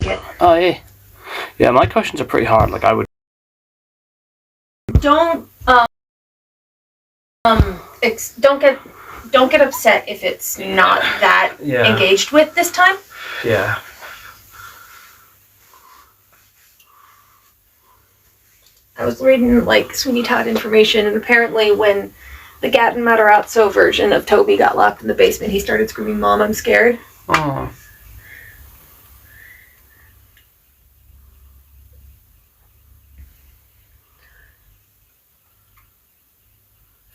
it. Oh, yeah. Yeah, my questions are pretty hard. Like, I would... Don't get upset if it's not that engaged with this time. Yeah. I was reading, like, Sweeney Todd information, and apparently when the Gatton Matarazzo version of Toby got locked in the basement, he started screaming, "Mom, I'm scared." Oh.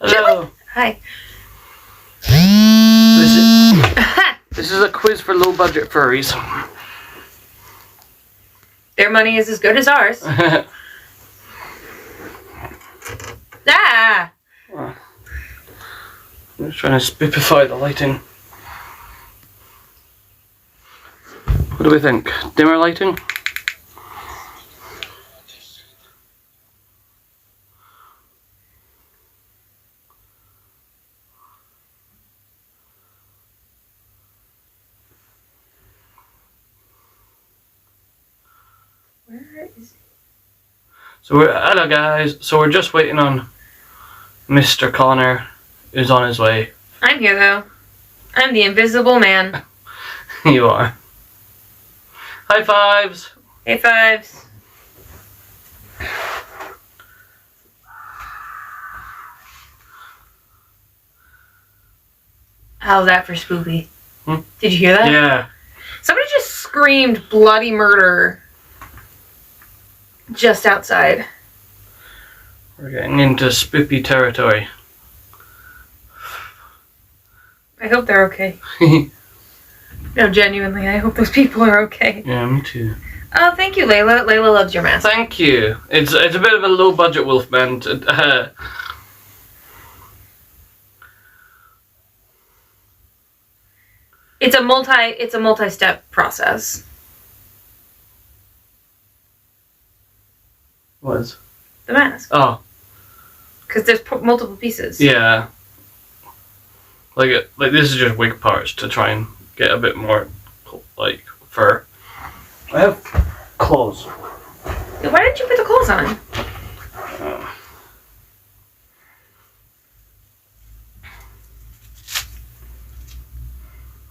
Hello. Hi. This is a quiz for low-budget furries. Their money is as good as ours. Ah! I'm just trying to spoopify the lighting. What do we think? Dimmer lighting? Where is he? So hello guys. So we're just waiting on Mr. Connor, who's on his way. I'm here, though. I'm the invisible man. You are. High fives. High fives. How's that for spoopy? Did you hear that? Yeah. Somebody just screamed bloody murder just outside. We're getting into spoopy territory. I hope they're okay. No, genuinely, I hope those people are okay. Yeah, me too. Oh, thank you, Layla. Layla loves your mask. Thank you. It's a bit of a low budget Wolfman. It's a multi-step process. What is? The mask. Oh. Because there's multiple pieces. Yeah. Like this is just wig parts to try and get a bit more, like, fur. I have claws. Why didn't you put the clothes on?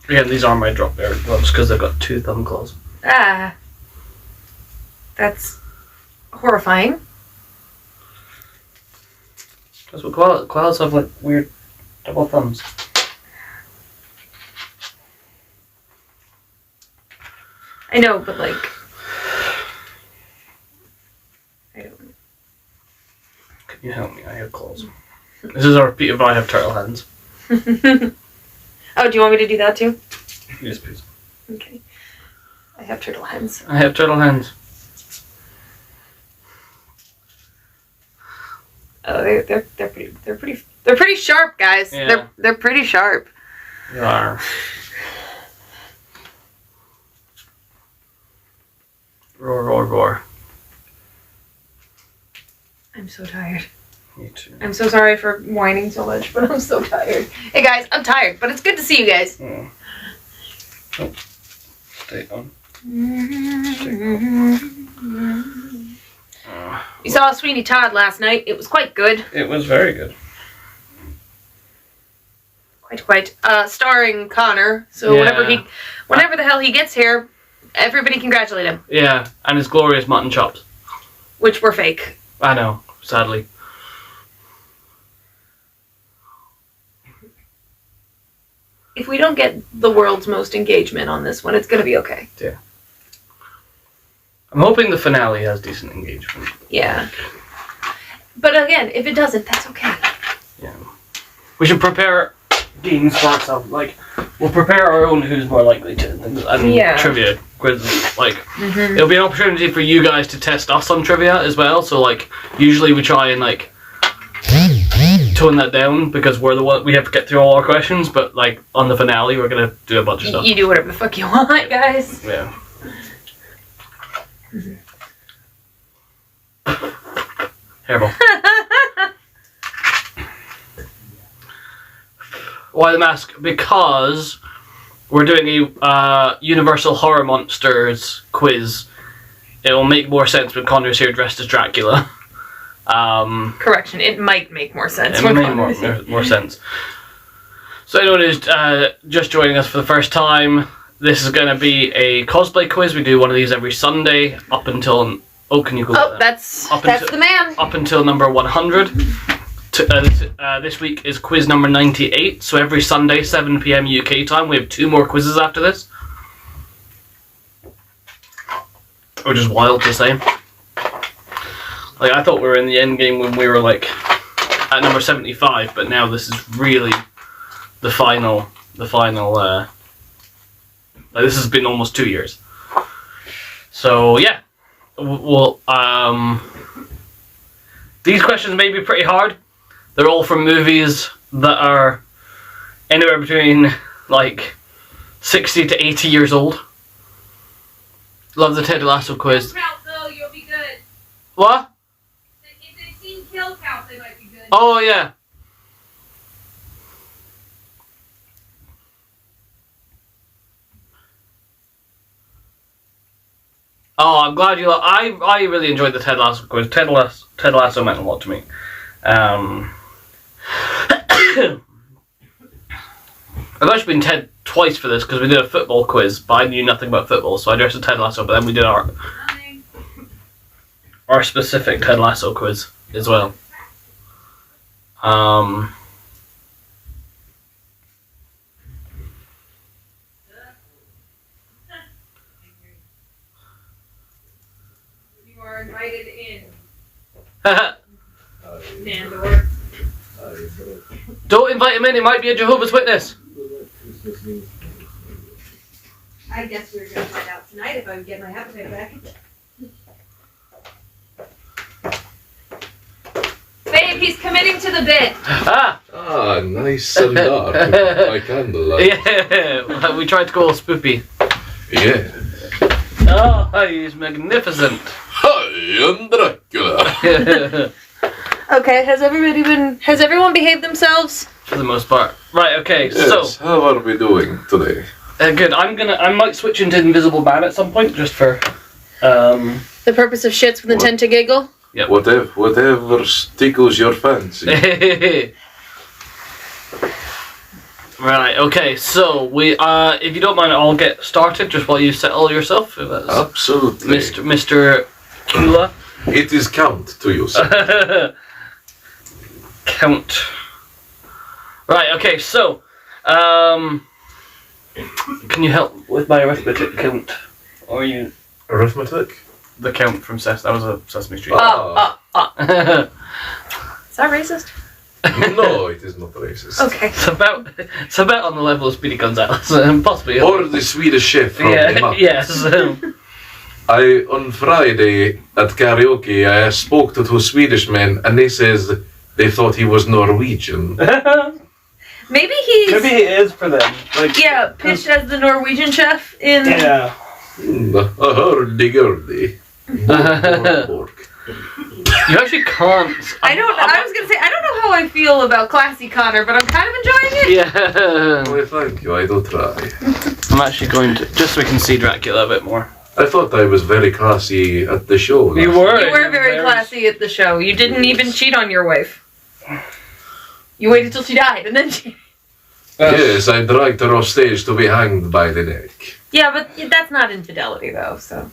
Again, these are my drop bear gloves because they've got 2 thumb claws. Ah. That's horrifying. That's what koalas have, like, weird double thumbs. I know, but like, I don't. Can you help me? I have claws. This is a repeat of I have turtle hands. Oh, do you want me to do that too? Yes, please. Okay. I have turtle hands. I have turtle hands. Oh, they're pretty sharp, guys. Yeah. They're pretty sharp. They are. Roar, roar, roar. I'm so tired. Me too. I'm so sorry for whining so much, but I'm so tired. Hey guys, I'm tired, but it's good to see you guys. Oh. Oh. Stay on. We saw Sweeney Todd last night. It was quite good. It was very good. Quite. Starring Connor. So whenever the hell he gets here, everybody congratulate him. Yeah, and his glorious mutton chops. Which were fake. I know, sadly. If we don't get the world's most engagement on this one, it's going to be okay. Yeah. I'm hoping the finale has decent engagement. Yeah. But again, if it doesn't, that's okay. Yeah. We should prepare games for ourselves. Like, we'll prepare our own who's more likely to and trivia quizzes. Like, it'll be an opportunity for you guys to test us on trivia as well. So, like, usually we try and, like, tone that down because we're the one we have to get through all our questions. But, like, on the finale, we're gonna do a bunch of stuff. You do whatever the fuck you want, guys. Yeah. Hairball. Why the mask? Because we're doing a Universal Horror Monsters quiz. It will make more sense when Connor's here dressed as Dracula. Correction, it might make more sense. It may make more sense. So anyone who's just joining us for the first time, this is going to be a cosplay quiz. We do one of these every Sunday up until... Oh, can you go? Oh, that's the man. Up until number 100. This week is quiz number 98. So every Sunday, 7 p.m. UK time, we have 2 more quizzes after this. Which is wild to say. Like, I thought we were in the end game when we were like at number 75, but now this is really the final. Like, this has been almost 2 years. So yeah. Well, these questions may be pretty hard. They're all from movies that are anywhere between like 60 to 80 years old. Love the Ted Lasso quiz. Kill count though, you'll be good. What? If they've seen kill count, they might be good. Oh yeah. Oh, I'm glad you. I really enjoyed the Ted Lasso quiz. Ted Lasso meant a lot to me. I've actually been Ted twice for this because we did a football quiz, but I knew nothing about football, so I dressed as Ted Lasso. But then we did our specific Ted Lasso quiz as well. You are invited in. Nandor. Don't invite him in. He might be a Jehovah's Witness. I guess we're gonna find out tonight if I can get my appetite back. Babe, he's committing to the bit. Nice and dark by candlelight. Yeah, we tried to go all spoopy. Yeah. Oh, he's magnificent. Hi, I'm Dracula. Okay, has everyone behaved themselves? For the most part. Right, okay, Yes, so... how are we doing today? Good, I might switch into Invisible Man at some point, just for... The purpose of shits with intent to giggle? Yep. Whatever tickles your fancy. Right, okay, so we, if you don't mind, I'll get started just while you settle yourself. If that's Absolutely. Mr. Kula. It is count to you, sir. Count. Right, okay, so, can you help with my arithmetic count? Or you... Arithmetic? The count from that was a Sesame Street. Is that racist? No, it is not racist. Okay. It's about on the level of Speedy Gonzales, possibly. Or the Swedish chef from the Muppets. Yes. On Friday at karaoke, I spoke to 2 Swedish men, and they says they thought he was Norwegian. Maybe he is for them. Like, yeah, pitched as the Norwegian chef in... Yeah. A hurdy-gurdy. You actually can't. I was gonna say, I don't know how I feel about Classy Connor, but I'm kind of enjoying it. Yeah. Well, thank you, I do try. I'm actually going to, just so we can see Dracula a bit more. I thought I was very classy at the show. You were. You were very classy at the show. You didn't even cheat on your wife. You waited till she died, and then she... Yes, I dragged her off stage to be hanged by the neck. Yeah, but that's not infidelity, though, so...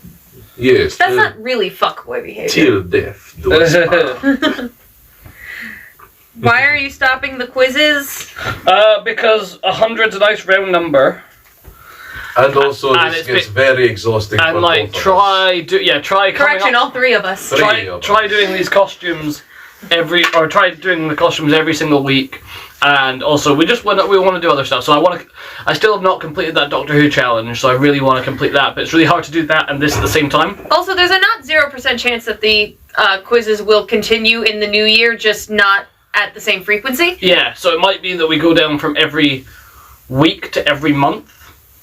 Yes. That's not really fuckboy behavior. Till death do us part. Why are you stopping the quizzes? Because 100's a nice round number. And also And this it's gets very exhausting And for like, both of us. try Correction, coming up, all 3 of us. try doing these costumes try doing the costumes every single week. And also, we want to do other stuff. So I still have not completed that Doctor Who challenge, so I really want to complete that. But it's really hard to do that and this at the same time. Also, there's a not 0% chance that the quizzes will continue in the new year, just not at the same frequency. Yeah, so it might be that we go down from every week to every month.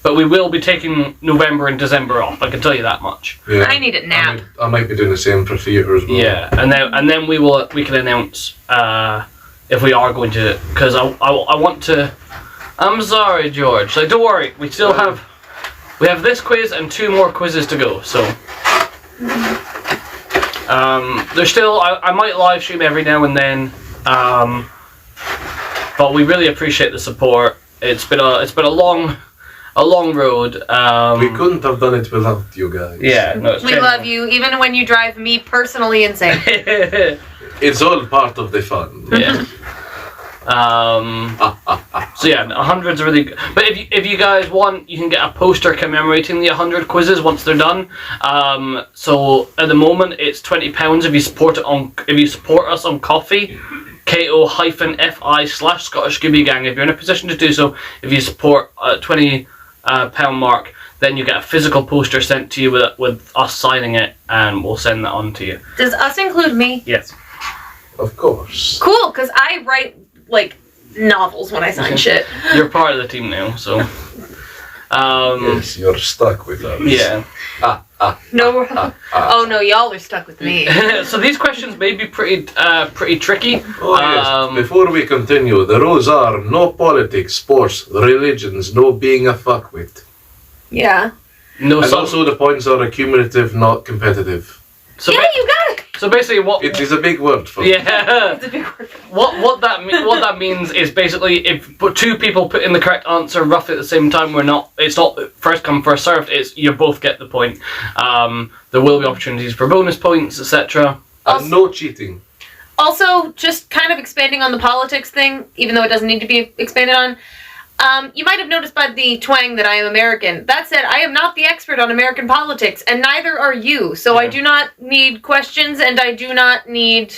But we will be taking November and December off. I can tell you that much. Yeah. I need a nap. I might be doing the same for theatre as well. Yeah, and then we can announce if we are going to, because I want to I'm sorry, George. Like, don't worry. We still have this quiz and 2 more quizzes to go. So, there's still. I might live stream every now and then. But we really appreciate the support. It's been a long road. We couldn't have done it without you guys. Yeah, no, it's We love you, even when you drive me personally insane. It's all part of the fun. Yeah. So yeah, 100's really good. But if you guys want, you can get a poster commemorating the 100 quizzes once they're done. So at the moment it's £20 if you support us on Coffee. ko-fi/Scottish Scooby Gang. If you're in a position to do so, if you support £20 mark, then you get a physical poster sent to you with us signing it, and we'll send that on to you. Does us include me? Yes. Of course. Cool, because I write, like, novels when I sign shit. You're part of the team now, so... Yes, you're stuck with us. Yeah. No. Oh no, y'all are stuck with me. So these questions may be pretty tricky. Oh yes. Before we continue, the rules are no politics, sports, religions, no being a fuckwit. Yeah. No. And also the points are accumulative, not competitive. So yeah, you got it. So basically, what it is a big word for yeah. It's a big word. What that means is basically if 2 people put in the correct answer roughly at the same time, it's not first come first served. It's you both get the point. There will be opportunities for bonus points, etc. And no cheating. Also, just kind of expanding on the politics thing, even though it doesn't need to be expanded on. You might have noticed by the twang that I am American. That said, I am not the expert on American politics, and neither are you. So I do not need questions, and I do not need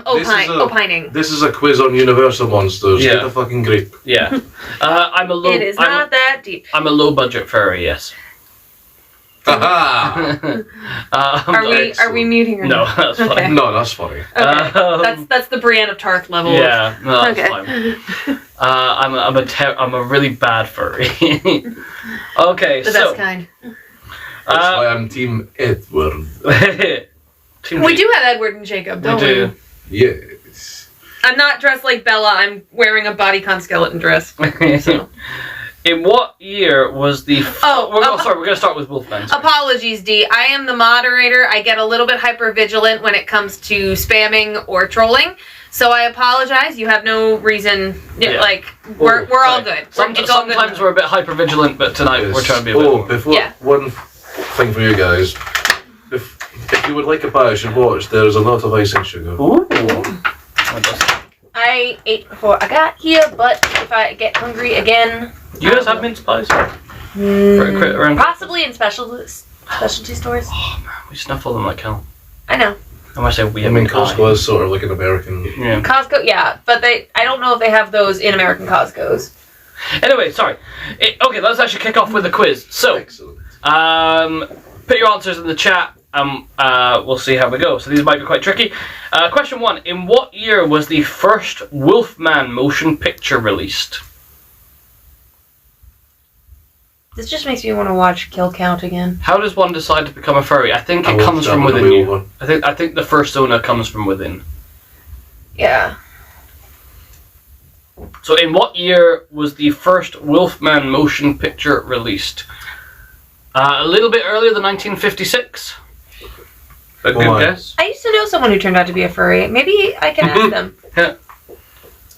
opining. This is a quiz on Universal monsters. Yeah. Get a fucking grip. Yeah. It is not that deep. I'm a low budget furry. Yes. Haha! Are we muting or No, not? that's fine. Okay. No, that's funny. Okay. That's the Brienne of Tarth level. Yeah, no, that's Okay. fine. I'm a really bad furry. Okay, The best kind. That's why I'm Team Edward. We do have Edward and Jacob, don't we? do. Yes. I'm not dressed like Bella. I'm wearing a bodycon skeleton dress. So. In what year was the... Oh, we're going to start with Wolfman. Apologies, Dee. I am the moderator. I get a little bit hyper-vigilant when it comes to spamming or trolling. So I apologize. You have no reason... Yeah. Like, we're all good. It's all good. Sometimes we're a bit hyper-vigilant, but tonight we're trying to be a bit more. Before one thing for you guys. If you would like a pie, you should watch. There's a lot of icing sugar. Ooh. I ate before I got here, but if I get hungry again... Do you guys have mince pies? Around? Possibly in specialty stores. Oh man, we snuffle them like hell. I know. I must say we I have mean, Costco is sort of like an American... Yeah. Costco, yeah, but I don't know if they have those in American Costco's. Anyway, sorry. Okay, let's actually kick off with the quiz. So, Excellent. put your answers in the chat. We'll see how we go. So these might be quite tricky. Question 1. In what year was the first Wolfman motion picture released? This just makes me want to watch Kill Count again. How does one decide to become a furry? I think it comes from within you. I think the fursona comes from within. Yeah. So in what year was the first Wolfman motion picture released? A little bit earlier than 1956. A good guess? I used to know someone who turned out to be a furry. Maybe I can ask them. Yeah.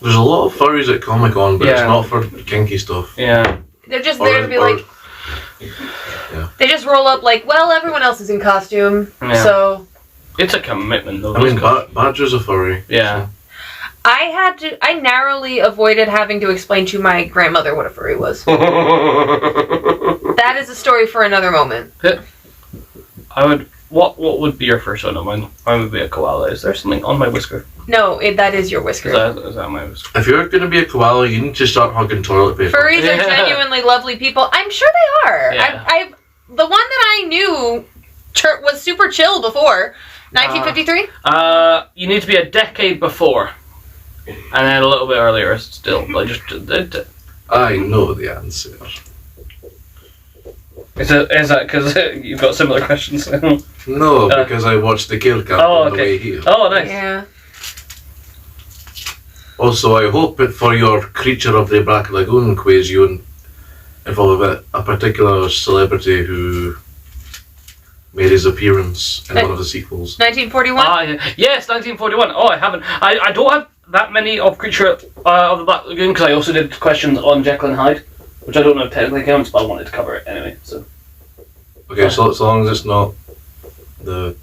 There's a lot of furries at Comic-Con, but it's not for kinky stuff. Yeah. They're just there to be like... Yeah. They just roll up like, well, everyone else is in costume, so... It's a commitment, though. I mean, Badger's a furry. Yeah. I narrowly avoided having to explain to my grandmother what a furry was. So. That is a story for another moment. What would be your fursona? Mine would be a koala. Is there something on my whisker? No, that is your whisker. Is that my whisker? If you're going to be a koala, you need to start hugging toilet paper. Furries are genuinely lovely people. I'm sure they are. Yeah. The one that I knew was super chill before. 1953? You need to be a decade before. And then a little bit earlier still. I know the answer. Is that because you've got similar questions? No, because I watched the Kill Count on the way here. Oh, nice. Yeah. Also, I hope that for your Creature of the Black Lagoon quiz, you involve a particular celebrity who made his appearance in one of the sequels. 1941? Yes, 1941. Oh, I haven't. I don't have that many of Creature of the Black Lagoon because I also did questions on Jekyll and Hyde, which I don't know if technically counts, but I wanted to cover it anyway. So. Okay, so long as it's not the...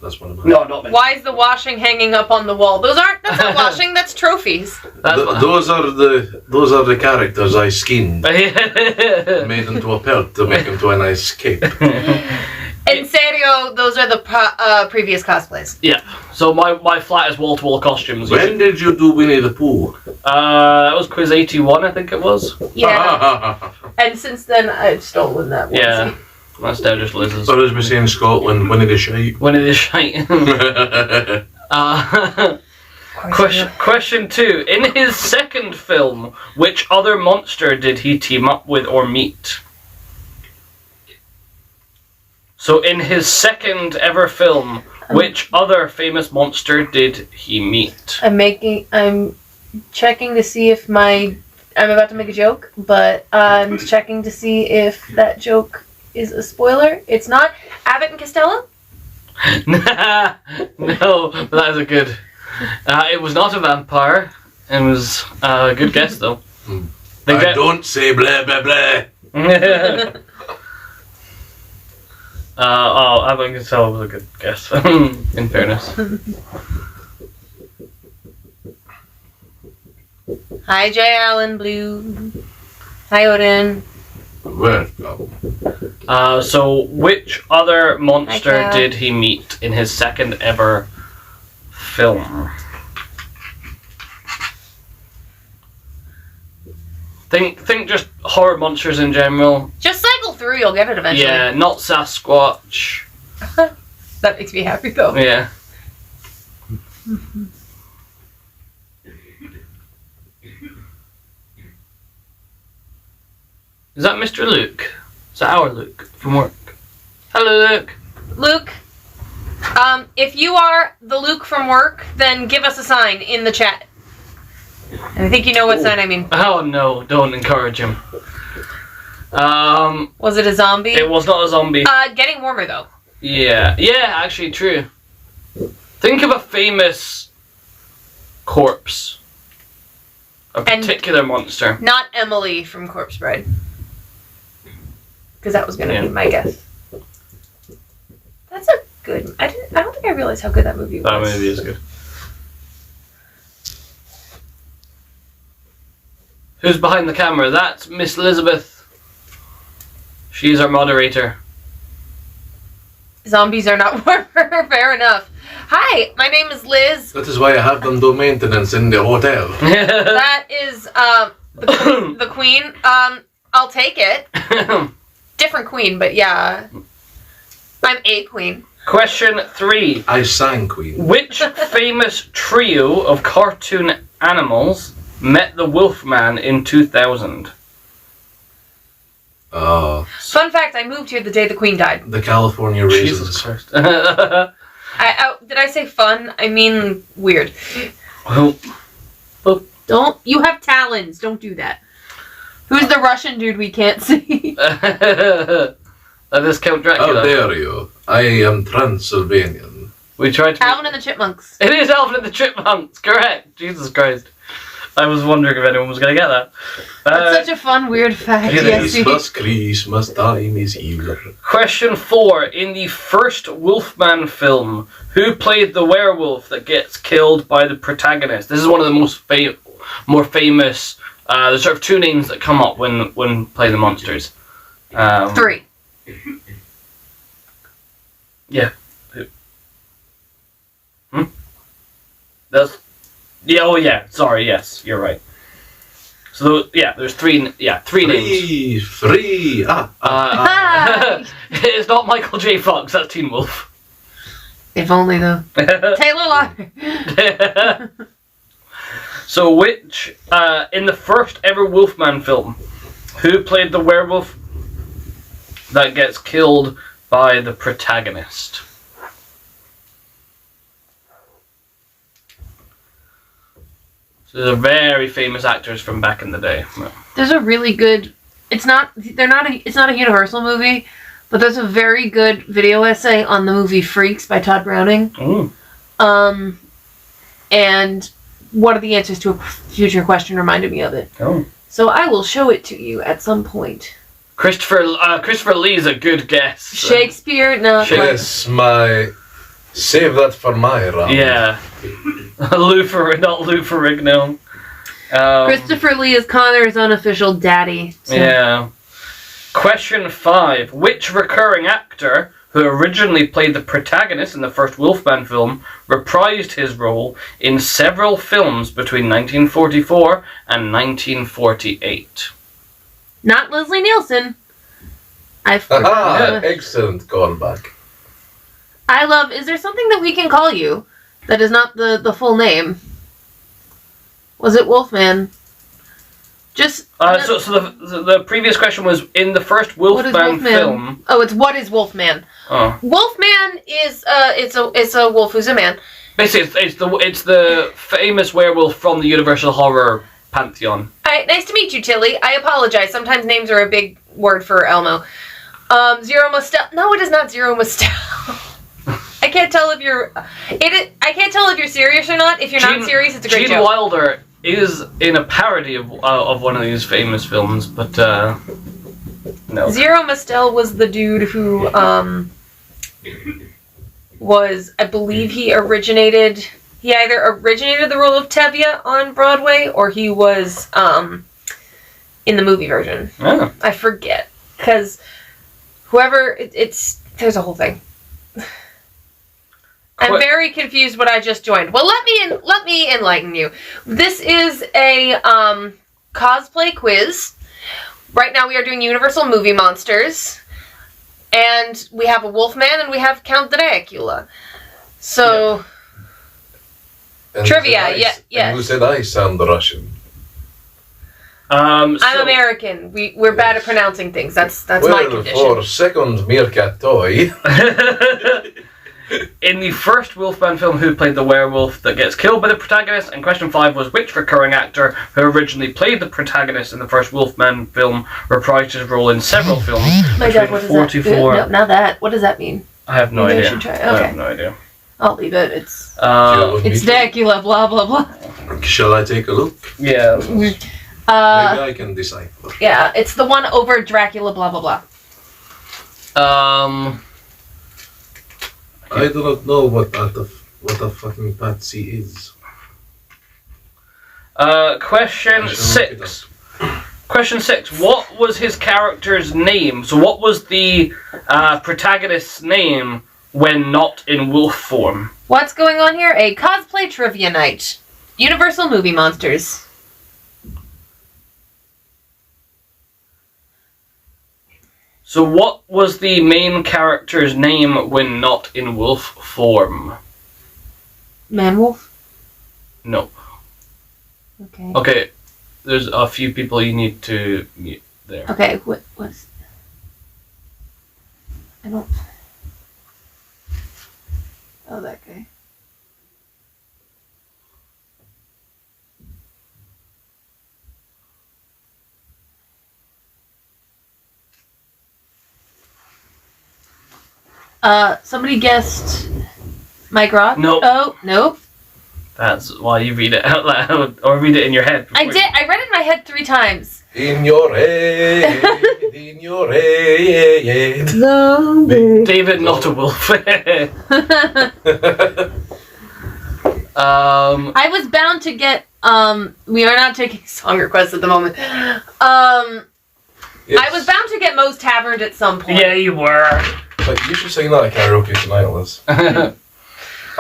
That's one of mine. No, not many. Why is the washing hanging up on the wall? That's not washing, that's trophies. Those are the characters I skinned, made into a pelt to make into a nice cape. In serio, those are the previous cosplays. Yeah, so my flat is wall-to-wall costumes. When did you do Winnie the Pooh? That was quiz 81, I think it was. Yeah. And since then, I've stolen that one. Yeah. That's now just Liz's. Or as we say in Scotland, Winnie the Shite. Winnie the Shite. Question 2. In his second film, which other monster did he team up with or meet? So in his second ever film, which other famous monster did he meet? I'm checking to see if I'm about to make a joke, but I'm checking to see if that joke is a spoiler. It's not. Abbott and Costello? No, but that is a good... it was not a vampire. It was a good guess, though. Don't say blah, blah, blah. Abbott and Costello was a good guess, in fairness. Hi, J. Allen Blue. Hi, Odin. Welcome. So which other monster Hi, Cal. did he meet in his second ever film? Think just horror monsters in general. Just cycle through, you'll get it eventually. Yeah, not Sasquatch. That makes me happy, though. Yeah. Is that Mr. Luke? Is that our Luke from work? Hello, Luke. Luke, if you are the Luke from work, then give us a sign in the chat. And I think you know what sign I mean. Oh no, don't encourage him. Was it a zombie? It was not a zombie. Getting warmer, though. Yeah, actually true. Think of a famous corpse. A particular monster. Not Emily from Corpse Bride. Because that was going to be my guess. That's a good... I don't think I realized how good that movie was. That movie is good. Who's behind the camera? That's Miss Elizabeth. She's our moderator. Zombies are not warmer. Fair enough. Hi, my name is Liz. That is why I have them do maintenance in the hotel. That is the queen. I'll take it. Different queen, but yeah. I'm a queen. Question 3. I sang Queen. Which famous trio of cartoon animals met the Wolfman in 2000? Fun fact, I moved here the day the queen died. The California Raisins. Jesus Christ. Did I say fun? I mean weird. Well, Don't. You have talons. Don't do that. Who's the Russian dude we can't see? that is Count Dracula. How dare you? I am Transylvanian. We tried to... Alvin and the Chipmunks. It is Alvin and the Chipmunks, correct. Jesus Christ. I was wondering if anyone was going to get that. That's such a fun, weird fact. Christmas time is here. Question 4. In the first Wolfman film, who played the werewolf that gets killed by the protagonist? This is one of the more famous... there's sort of 2 names that come up when playing the monsters. 3. Yeah. That's... Yeah, oh yeah, sorry, yes, you're right. So, there's 3 names. 3! It's not Michael J. Fox, that's Teen Wolf. If only, though. Taylor Lautner. So which, in the first ever Wolfman film, who played the werewolf that gets killed by the protagonist? So they're very famous actors from back in the day. There's a really good. It's not a Universal movie, but there's a very good video essay on the movie Freaks by Todd Browning. Ooh. And one of the answers to a future question reminded me of it. Oh. So I will show it to you at some point. Christopher Lee is a good guess. Shakespeare, no. Yes, save that for my round. Yeah. Not Lou Ferrigno. Christopher Lee is Connor's unofficial daddy. So. Yeah. Question 5. Which recurring actor who originally played the protagonist in the first Wolfman film reprised his role in several films between 1944 and 1948? Not Leslie Nielsen. I Aha! forgot. Excellent callback. I love. Is there something that we can call you that is not the full name? Was it Wolfman? Just. So the previous question was in the first Wolfman film. Oh, it's what is Wolfman? Oh. Wolfman is it's a wolf who's a man. Basically, it's the famous werewolf from the Universal Horror pantheon. Nice to meet you, Tilly. I apologize. Sometimes names are a big word for Elmo. Zero Mostel. No, it is not Zero Mostel. I can't tell if you're. I can't tell if you're serious or not. If you're not serious, it's a great Gene joke. Wilder is in a parody of one of these famous films, but no. Zero Mostel was the dude who was, I believe he originated. He either originated the role of Tevye on Broadway, or he was in the movie version. Oh. I forget, because whoever there's a whole thing. I'm very confused what I just joined. Well, let me enlighten you. This is a cosplay quiz. Right now we are doing Universal movie monsters, and we have a Wolfman and we have Count Dracula. So trivia, yeah. And who said I sound Russian? I'm American. We're bad at pronouncing things. That's my condition. For second meerkat toy. In the first Wolfman film, who played the werewolf that gets killed by the protagonist? And question 5 was, which recurring actor who originally played the protagonist in the first Wolfman film reprised his role in several films? My God, what does 44... that? No, not that. What does that mean? I have no Maybe idea. I should try. Okay. I have no idea. I'll leave it. It's Dracula. Blah blah blah. Shall I take a look? Yeah. Maybe I can decipher. Yeah, it's the one over Dracula. Blah blah blah. I do not know what a fucking patsy is. Question 6. Question 6. What was his character's name? So what was the protagonist's name when not in wolf form? What's going on here? A cosplay trivia night. Universal movie monsters. So what was the main character's name when not in wolf form? Man-wolf? No. Okay. Okay, there's a few people you need to mute there. Okay, what's... I don't... Oh, that guy. Somebody guessed Mike Rock? Nope. Oh, nope. That's why you read it out loud, or read it in your head. I did. I read it in my head 3 times. In your head, in your head. David, not a wolf. I was bound to get, we are not taking song requests at the moment. Yes. I was bound to get Moe's Tavern at some point. Yeah, you were. But you should sing that at karaoke tonight, Liz. I'm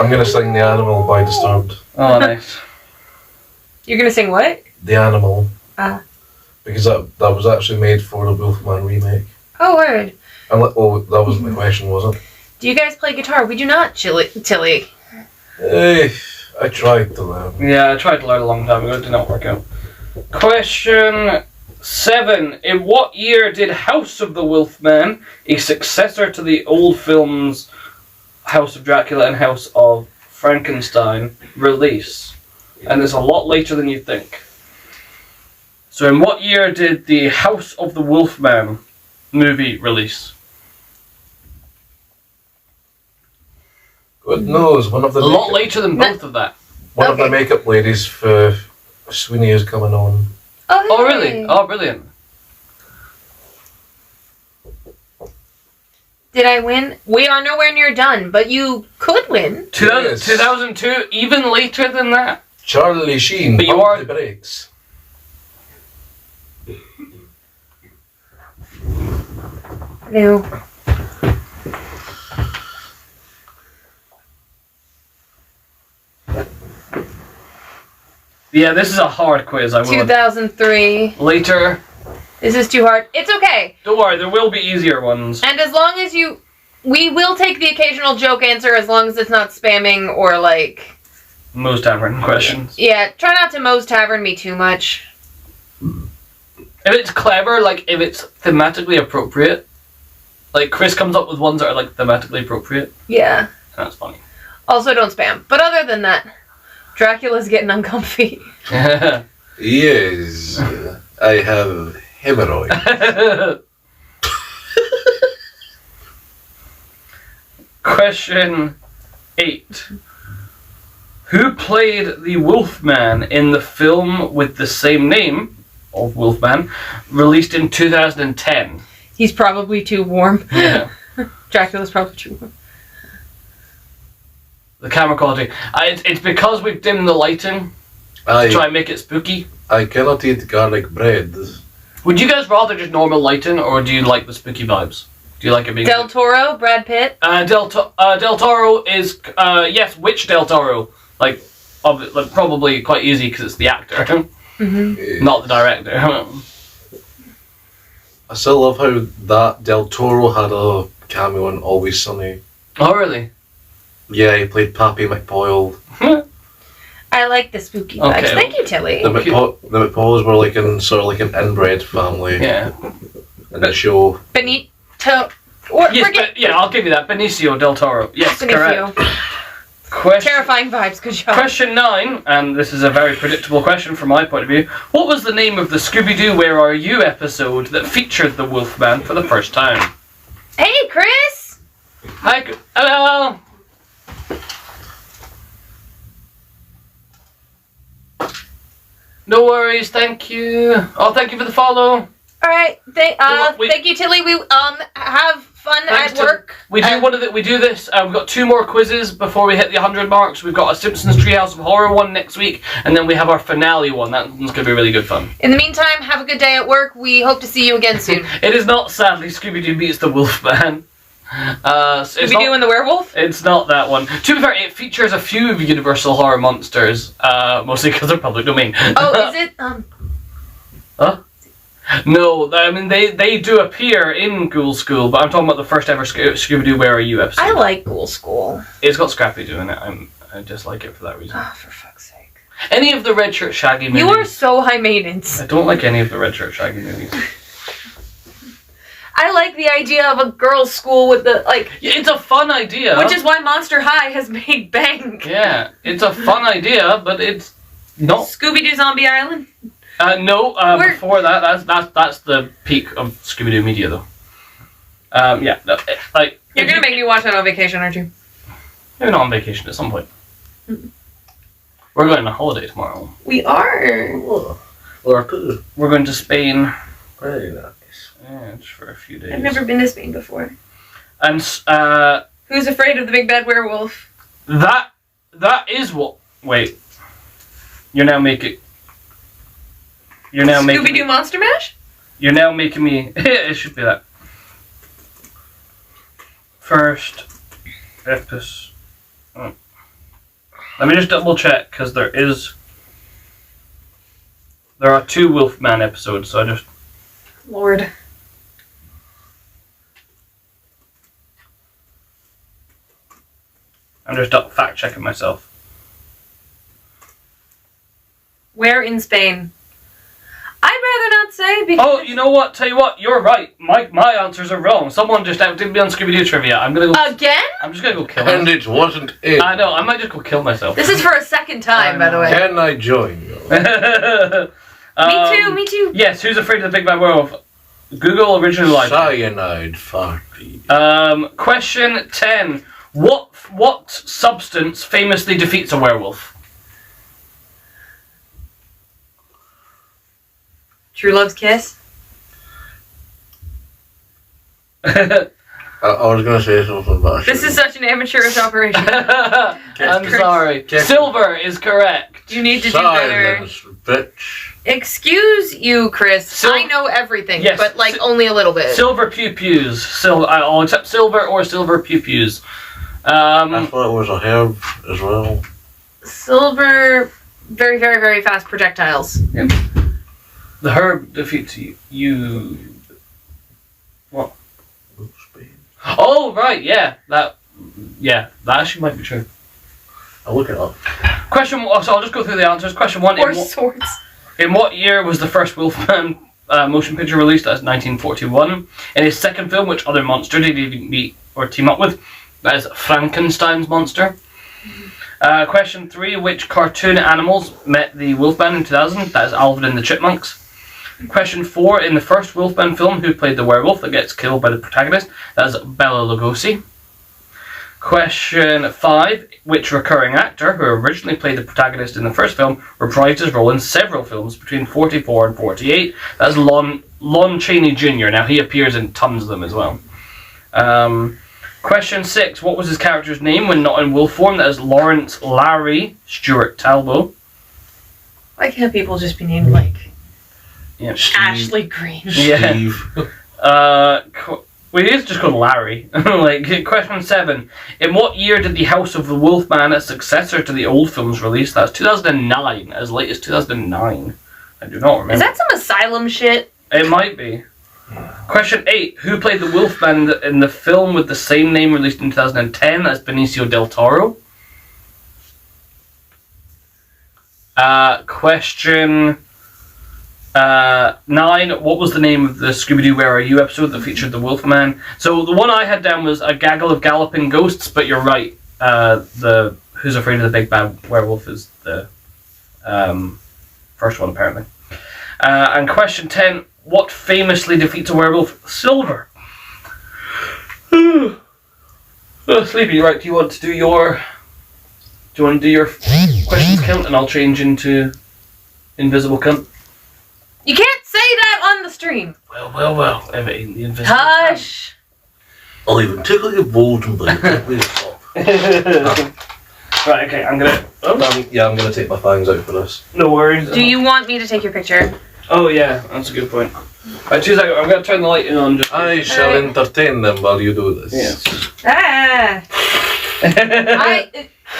gonna sing The Animal by Disturbed. Oh, nice. You're gonna sing what? The Animal. Because that was actually made for the Wolfman remake. Oh, word. And that wasn't the question, was it? Do you guys play guitar? We do not, Tilly. I tried to learn. Yeah, I tried to learn a long time ago. It did not work out. Question 7. In what year did House of the Wolfman, a successor to the old films House of Dracula and House of Frankenstein, release? and it's a lot later than you think. So in what year did the House of the Wolfman movie release? God knows, one of the A lot later than both of that. one of the makeup ladies for Sweeney is coming on. Oh really? Oh, brilliant. Did I win? We are nowhere near done, but you could win. 2002, even later than that. Charlie Sheen, But you pump are- the brakes. No. Yeah, this is a hard quiz. I will. 2003. Later. This is too hard. It's okay. Don't worry, there will be easier ones. And as long as you... We will take the occasional joke answer as long as it's not spamming or like... Most Tavern questions. Yeah, try not to Moe's Tavern me too much. If it's clever, like if it's thematically appropriate, like Chris comes up with ones that are like thematically appropriate, Yeah. that's funny. Also don't spam. But other than that, Dracula's getting uncomfy. Yes, I have hemorrhoid. Question 8. Who played the Wolfman in the film with the same name of Wolfman, released in 2010? He's probably too warm. Yeah. Dracula's probably too warm. The camera quality. It's because we've dimmed the lighting to try and make it spooky. I cannot eat garlic bread. Would you guys rather just normal lighting, or do you like the spooky vibes? Do you like it being... Del Toro, Brad Pitt. Del Toro is... yes, which Del Toro? Like probably quite easy because it's the actor, Mm-hmm. not the director. I still love how that Del Toro had a cameo in Always Sunny. Oh, really? Yeah, he played Pappy McPoyle. I like the spooky vibes. Okay. Thank you, Tilly. The McPoyles were like in sort of like an inbred family Yeah. in the show. Benito. Or Yes, forget yeah, I'll give you that. Benicio del Toro. Yes, correct. Terrifying vibes. Good job. Question 9, and this is a very predictable question from my point of view. What was the name of the Scooby-Doo Where Are You episode that featured the Wolfman for the first time? Hey, Chris. Hi, hello. No worries, thank you. Oh, thank you for the follow. All right. We- Thank you, Tilly. We have fun Thanks at to- work. We do we do this. We've got 2 more quizzes before we hit the 100 marks. We've got a Simpsons Treehouse of Horror one next week, and then we have our finale one. That one's going to be really good fun. In the meantime, have a good day at work. We hope to see you again soon. It is not, sadly, Scooby-Doo Meets the Wolfman. Scooby-Doo and the Werewolf? It's not that one. To be fair, it features a few of Universal Horror monsters, mostly because they're public domain. Oh, is it? Huh? No, I mean, they do appear in Ghoul School, but I'm talking about the first ever Scooby-Doo Where Are You episode. I like Ghoul School. It's got Scrappy doing it. I just like it for that reason. Oh, for fuck's sake. Any of the Red Shirt Shaggy movies. You are so high maintenance. I don't like any of the Red Shirt Shaggy movies. I like the idea of a girls' school with the, like... Yeah, it's a fun idea. Which is why Monster High has made bank. Yeah, it's a fun idea, but it's not... Scooby-Doo Zombie Island? No, before that, that's the peak of Scooby-Doo media, though. Yeah, no, like... You're gonna make me watch that on vacation, aren't you? Maybe not on vacation at some point. We're going on a holiday tomorrow. We are. Oh, We're going to Spain. very nice. Yeah, just for a few days. I've never been to Spain before. And Who's afraid of the big bad werewolf? that is what... Wait. You're now making Scooby-Doo Monster Mash? You're now making me... It should be that. First episode... Oh. Let me just double check, because there are 2 Wolfman episodes, so I just... Lord. I'm just fact checking myself. Where in Spain? I'd rather not say. say? Because Oh, you know what? Tell you what, you're right. My answers are wrong. Someone just outdid me on Scooby-Doo trivia. I'm just gonna go kill And him. it wasn't it. I know, I might just go kill myself. this is for a second time, by the way. Can I join you? Me too. Yes, who's afraid of the Big Bad Werewolf? Google original life. Cyanide party. Question 10. What substance famously defeats a werewolf? True Love's Kiss. I was gonna say something about This is such an amateurish operation. I'm Chris. sorry. Silver is correct. You need to do better. silence, bitch. Excuse you, Chris. I know everything, Yes. but like only a little bit. Silver pew-pews. I'll accept silver or silver pew-pews. I thought it was a herb as well. Silver, very, very, very fast projectiles. The herb defeats you. What? Oh, right, yeah. That actually might be true. I'll look it up. So I'll just go through the answers. Question 1. Or swords. In what year was the first Wolfman motion picture released? That's 1941. In his second film, which other monster did he meet or team up with? That is Frankenstein's monster. Question 3. Which cartoon animals met the Wolfman in 2000? That is Alvin and the Chipmunks. Question 4. In the first Wolfman film, who played the werewolf that gets killed by the protagonist? That is Bela Lugosi. Question 5. Which recurring actor, who originally played the protagonist in the first film, reprised his role in several films between 44 and 48? That is Lon Chaney Jr. Now, he appears in tons of them as well. Question 6. What was his character's name when not in wolf form? That is Lawrence Larry Stuart Talbot. Why can't people just be named like Yeah. Ashley Green? Yeah. We need to just go Larry. Question 7. In what year did the House of the Wolfman, a successor to the old films, release? That's 2009. As late as 2009. I do not remember. Is that some asylum shit? It might be. Question 8. Who played the Wolfman in the film with the same name released in 2010? That's Benicio del Toro. Question 9. What was the name of the Scooby-Doo Where Are You episode that featured the Wolfman? So the one I had down was A Gaggle of Galloping Ghosts, but you're right. The Who's Afraid of the Big Bad Werewolf is the first one, apparently. And question 10. What famously defeats a werewolf? Silver. Oh, sleepy. Right, do you want to do your questions count, and I'll change into invisible cunt? You can't say that on the stream. Well. If it ain't the invisible Hush. I'll even tickle your balls and bite it off. Right, okay, I'm gonna I'm gonna take my fangs out for this. no worries. Do you want me to take your picture? Oh yeah, that's a good point. Right, 2 seconds, I'm gonna turn the lighting on just I shall entertain them while you do this. Yes. Ah.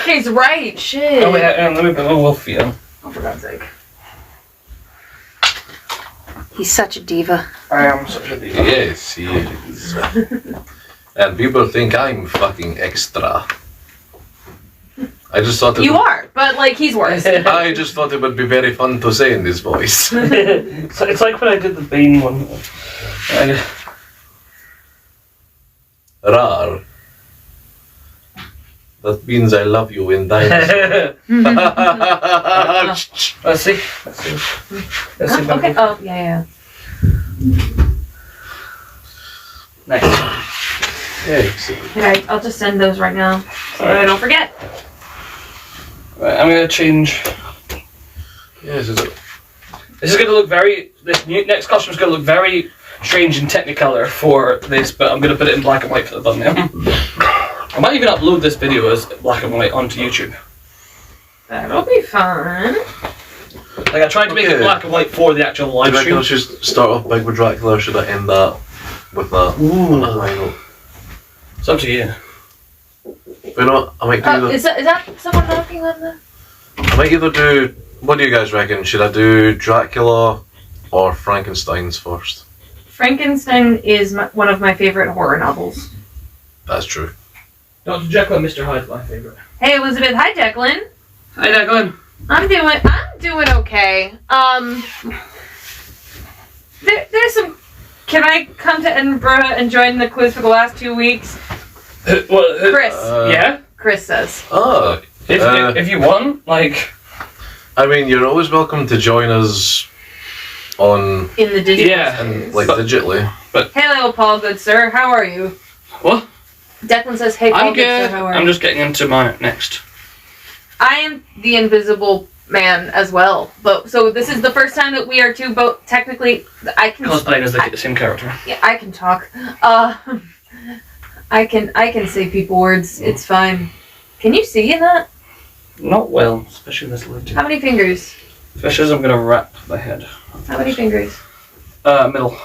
He's right. Shit. Oh wait, let me put my wolf feet on. Oh, for God's sake. He's such a diva. I am such a diva. Yes, he is. And people think I'm fucking extra. I just thought You are, but like he's worse. I just thought it would be very fun to say in this voice. It's like when I did the Bane one. Rar. That means I love you in dinosaur. Let's see. Okay. Oh, yeah. Nice. Excellent. Okay, I'll just send those right now so I don't forget. Right, I'm gonna change. Yes, is it? This is gonna look this next costume is gonna look very strange in Technicolor for this, but I'm gonna put it in black and white for the thumbnail. I might even upload this video as black and white onto YouTube. That'll be fun. Like I tried to make it black and white for the actual live Do you reckon stream. I should start off big with Dracula, or should I end that with that on a high note? It's up to you. But you know what? I might do Is that someone knocking on the... I might either do. What do you guys reckon? Should I do Dracula or Frankenstein's first? Frankenstein is one of my favorite horror novels. That's true. Dr. Jekyll and Mr. Hyde's my favourite. Hey, Elizabeth. Hi, Declan. Hi, Declan. I'm doing okay. There's some. Can I come to Edinburgh and join the quiz for the last 2 weeks? Chris. Yeah? Chris says. Oh, If you want, like... I mean, you're always welcome to join us on In the digital Yeah. and digitally. Hello, Paul, good sir. How are you? What? Declan says, hey, Paul, I'm good good. sir. How are I'm you? just getting into my next. I am the invisible man as well. But so this is the first time that we are two both technically. I can. Cosplaying as the same character. Yeah, I can talk. I can say people words. It's fine. Can you see in that? Not well, especially this lighting. How many fingers? Especially as I'm gonna wrap my head. How many fingers? Middle.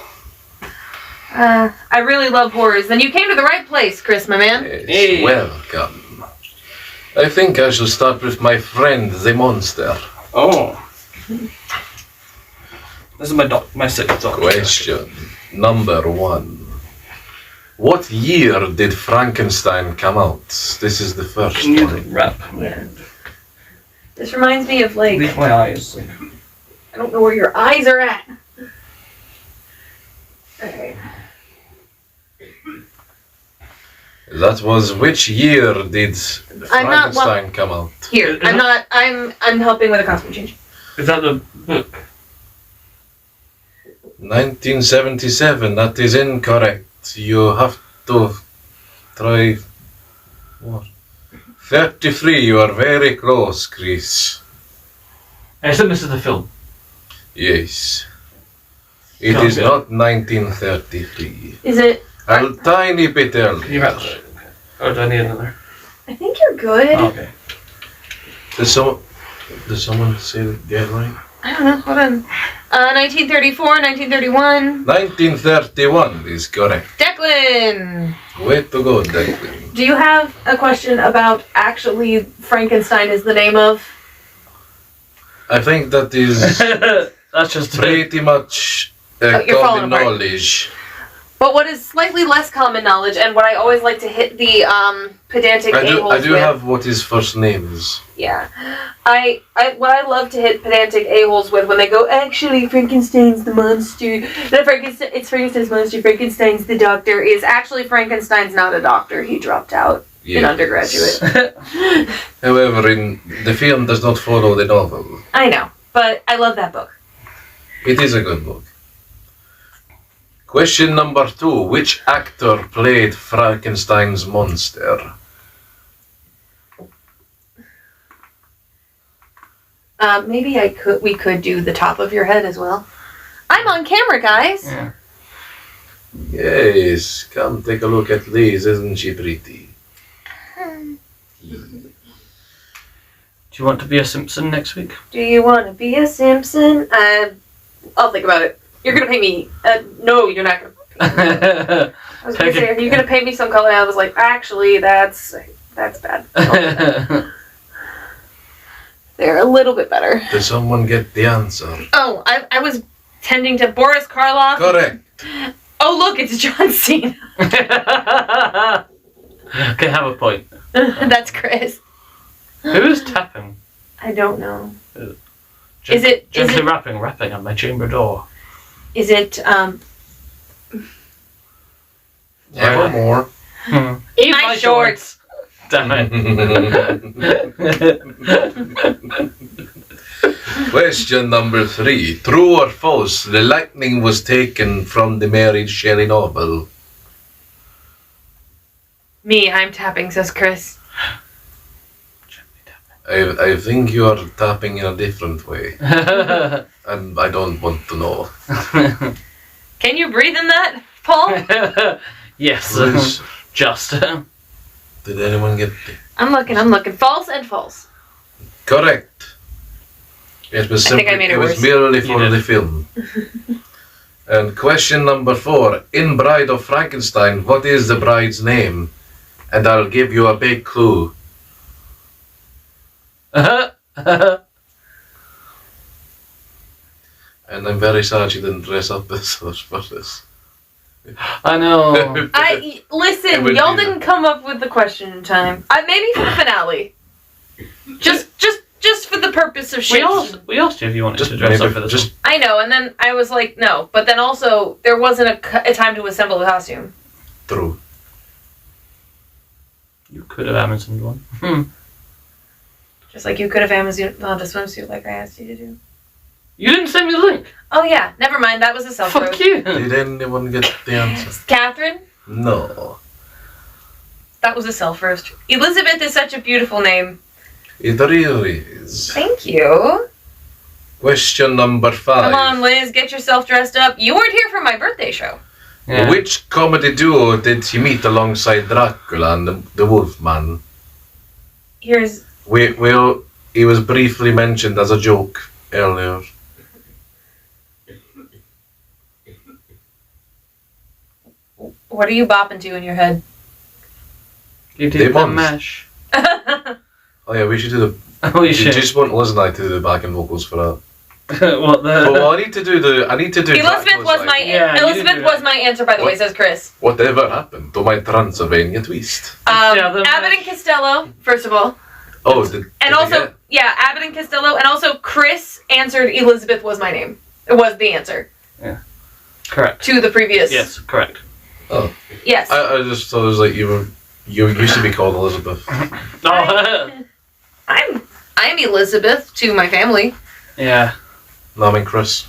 I really love horrors. Then you came to the right place, Chris, my man. Yes, Hey. welcome. I think I shall start with my friend, the monster. Oh. This is my sixth doctor. Question number 1. What year did Frankenstein come out? This is the first Can you one. wrap? Yeah. This reminds me of like Leave my eyes. I don't know where your eyes are at. Okay. That was which year did I'm not- Frankenstein come out? Here, Is I'm it- not. I'm helping with a costume change. Is that the book? 1977, that is incorrect. You have to try more. 33, you are very close, Chris. I assume this is the film. Yes. It Can't is be. not 1933. Is it? A tiny bit Can you earlier. wrap that? Or do I need another? I think you're good. Oh, okay. Does someone say it again right? I don't know. Hold on. 1934, 1931. 1931 is correct. Declan, Way to go, Declan. do you have a question about actually Frankenstein is the name of? I think that is That's just pretty much Oh, you're falling common apart. knowledge. But what is slightly less common knowledge, and what I always like to hit the pedantic I a-holes do with. have what his first name is. Yeah. What I love to hit pedantic a-holes with when they go, actually, Frankenstein's the monster. No, it's Frankenstein's monster. Frankenstein's the doctor. Is actually Frankenstein's not a doctor. He dropped out in Yes. undergraduate. However, in the film does not follow the novel. I know, but I love that book. It is a good book. Question number 2. Which actor played Frankenstein's monster? Maybe we could do the top of your head as well. I'm on camera, guys. Yeah. Yes, come take a look at Liz. Isn't she pretty? Do you want to be a Simpson next week? Do you want to be a Simpson? I'll think about it. You're gonna pay me. No, you're not gonna. I was gonna say, are you gonna pay me some color? I was like, actually, that's bad. They're a little bit better. Did someone get the answer? Oh, I was tending to Boris Karloff. Correct. Oh, look, it's John Cena. Okay, have a point. That's Chris. Who is tapping? I don't know. Gen- Is it- Gently rapping at my chamber door. Is it Ever more. in my shorts? Damn it. Question number 3. True or false? The lightning was taken from the Mary Shelley novel. Me, I'm tapping, says Chris. I think you are tapping in a different way, and I don't want to know. Can you breathe in that, Paul? Yes. Liz, Just. did anyone get it? I'm looking. False and false. Correct. It was I think I simply, made it was worse. merely You for did. the film. And question number 4. In Bride of Frankenstein, what is the bride's name? And I'll give you a big clue. And I'm very sad she didn't dress up as such for this. I know. Listen. It would Y'all be didn't come up with the question in time. Maybe for the finale. Just just for the purpose of We shit. asked you if you wanted Just to dress maybe up for this. just I know, and then I was like, no. But then also, there wasn't a time to assemble the costume. true. You could have Amazoned one. Just like you could have Amazoned the swimsuit like I asked you to do. You didn't send me the link. Oh yeah, never mind. That was a self Fuck roast. you. Did anyone get the answer? Catherine, No. that was a self roast. Elizabeth is such a beautiful name. It really is. Thank you. Question number 5. Come on, Liz, get yourself dressed up. You weren't here for my birthday show. Yeah. Which comedy duo did he meet alongside Dracula and the Wolfman? Here's Well, he was briefly mentioned as a joke earlier. what are you bopping to in your head? You did the Demons. mash. Oh yeah, we should do the. Oh, you You should. just want Liz and I to do the backing vocals for that. What the? But well, I need to do. Elizabeth Dracula's was line. my Yeah, you Elizabeth did was my answer, by the way, What? says Chris. Whatever happened to my Transylvania twist? Yeah, the Abbott and mash. Costello, first of all. Oh, did And you also, get- yeah, Abbott and Costello, and also Chris answered Elizabeth was my name. It was the answer Correct. to the previous. Yes, correct. Yes. I just thought it was like you used to be called Elizabeth. Oh, I'm Elizabeth to my family. yeah. No, I mean Chris.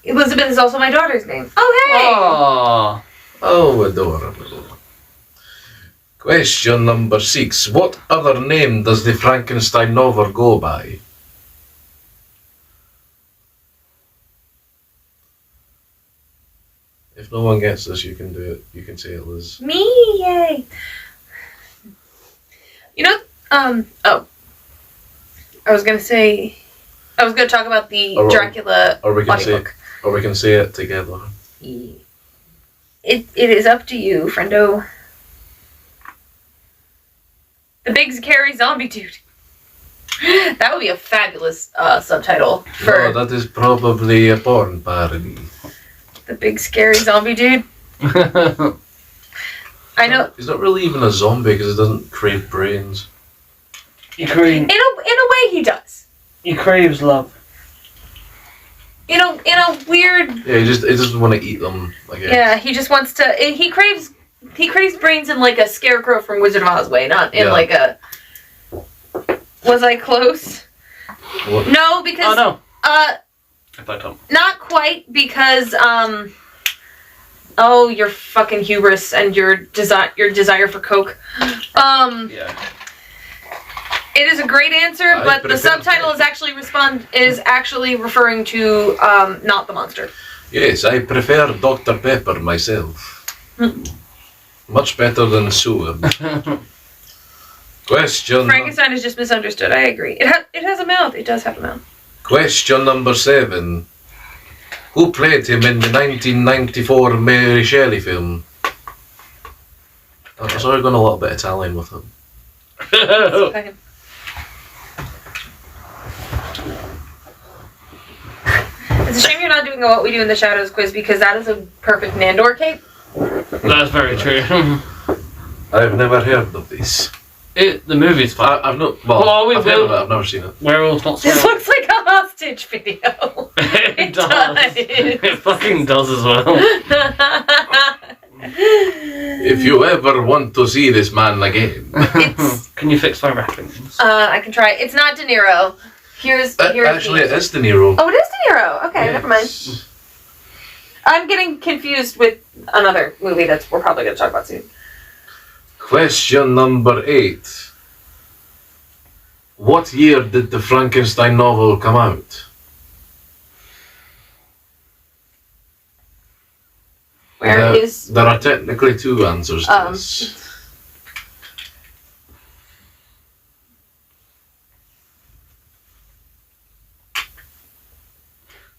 Elizabeth is also my daughter's name. Oh hey! Oh. Oh, adorable. Question number 6. What other name does the Frankenstein novel go by? If no one gets this, you can do it. You can say it, Liz. Me, yay! You know, oh. I was gonna talk about the Or- Dracula Or we can say, audiobook. or we can say it together. It is up to you, friendo. The Big Scary Zombie Dude. That would be a fabulous subtitle for No, that is probably a porn parody. The Big Scary Zombie Dude. I know. He's not really even a zombie because he doesn't crave brains. He craves. In a way, he does. He craves love. In a weird. Yeah, he doesn't want to eat them. I guess. Yeah, he just wants to. He craves brains in like a Scarecrow from Wizard of Oz way, not in Yeah. like a. Was I close? What? No, because Oh no. I fucked up. not quite because oh, your fucking hubris and your desire for coke. Yeah. It is a great answer, I but the prefer subtitle Coke. is actually referring to not the monster. Yes, I prefer Dr. Pepper myself. Much better than sewer. Question. Frankenstein is just misunderstood. I agree. It has a mouth. It does have a mouth. Question number 7. Who played him in the 1994 Mary Shelley film? I saw her going a little bit Italian with him. Okay. It's a shame you're not doing a What We Do in the Shadows quiz because that is a perfect Nandor cape. That's very true. I've never heard of this. The movie's fun. I've not. Well, Well, we I've heard will- of it. I've never seen it. Werewolves not This swear. looks like a hostage video. It does. It fucking does as well. If you ever want to see this man again, It's. Can you fix my reference? I can try. It's not De Niro. Here's actually, the it is De Niro. Oh, it is De Niro. Okay, Yes. never mind. I'm getting confused with another movie that we're probably going to talk about soon. Question number 8. What year did the Frankenstein novel come out? Where is There are technically 2 answers to this.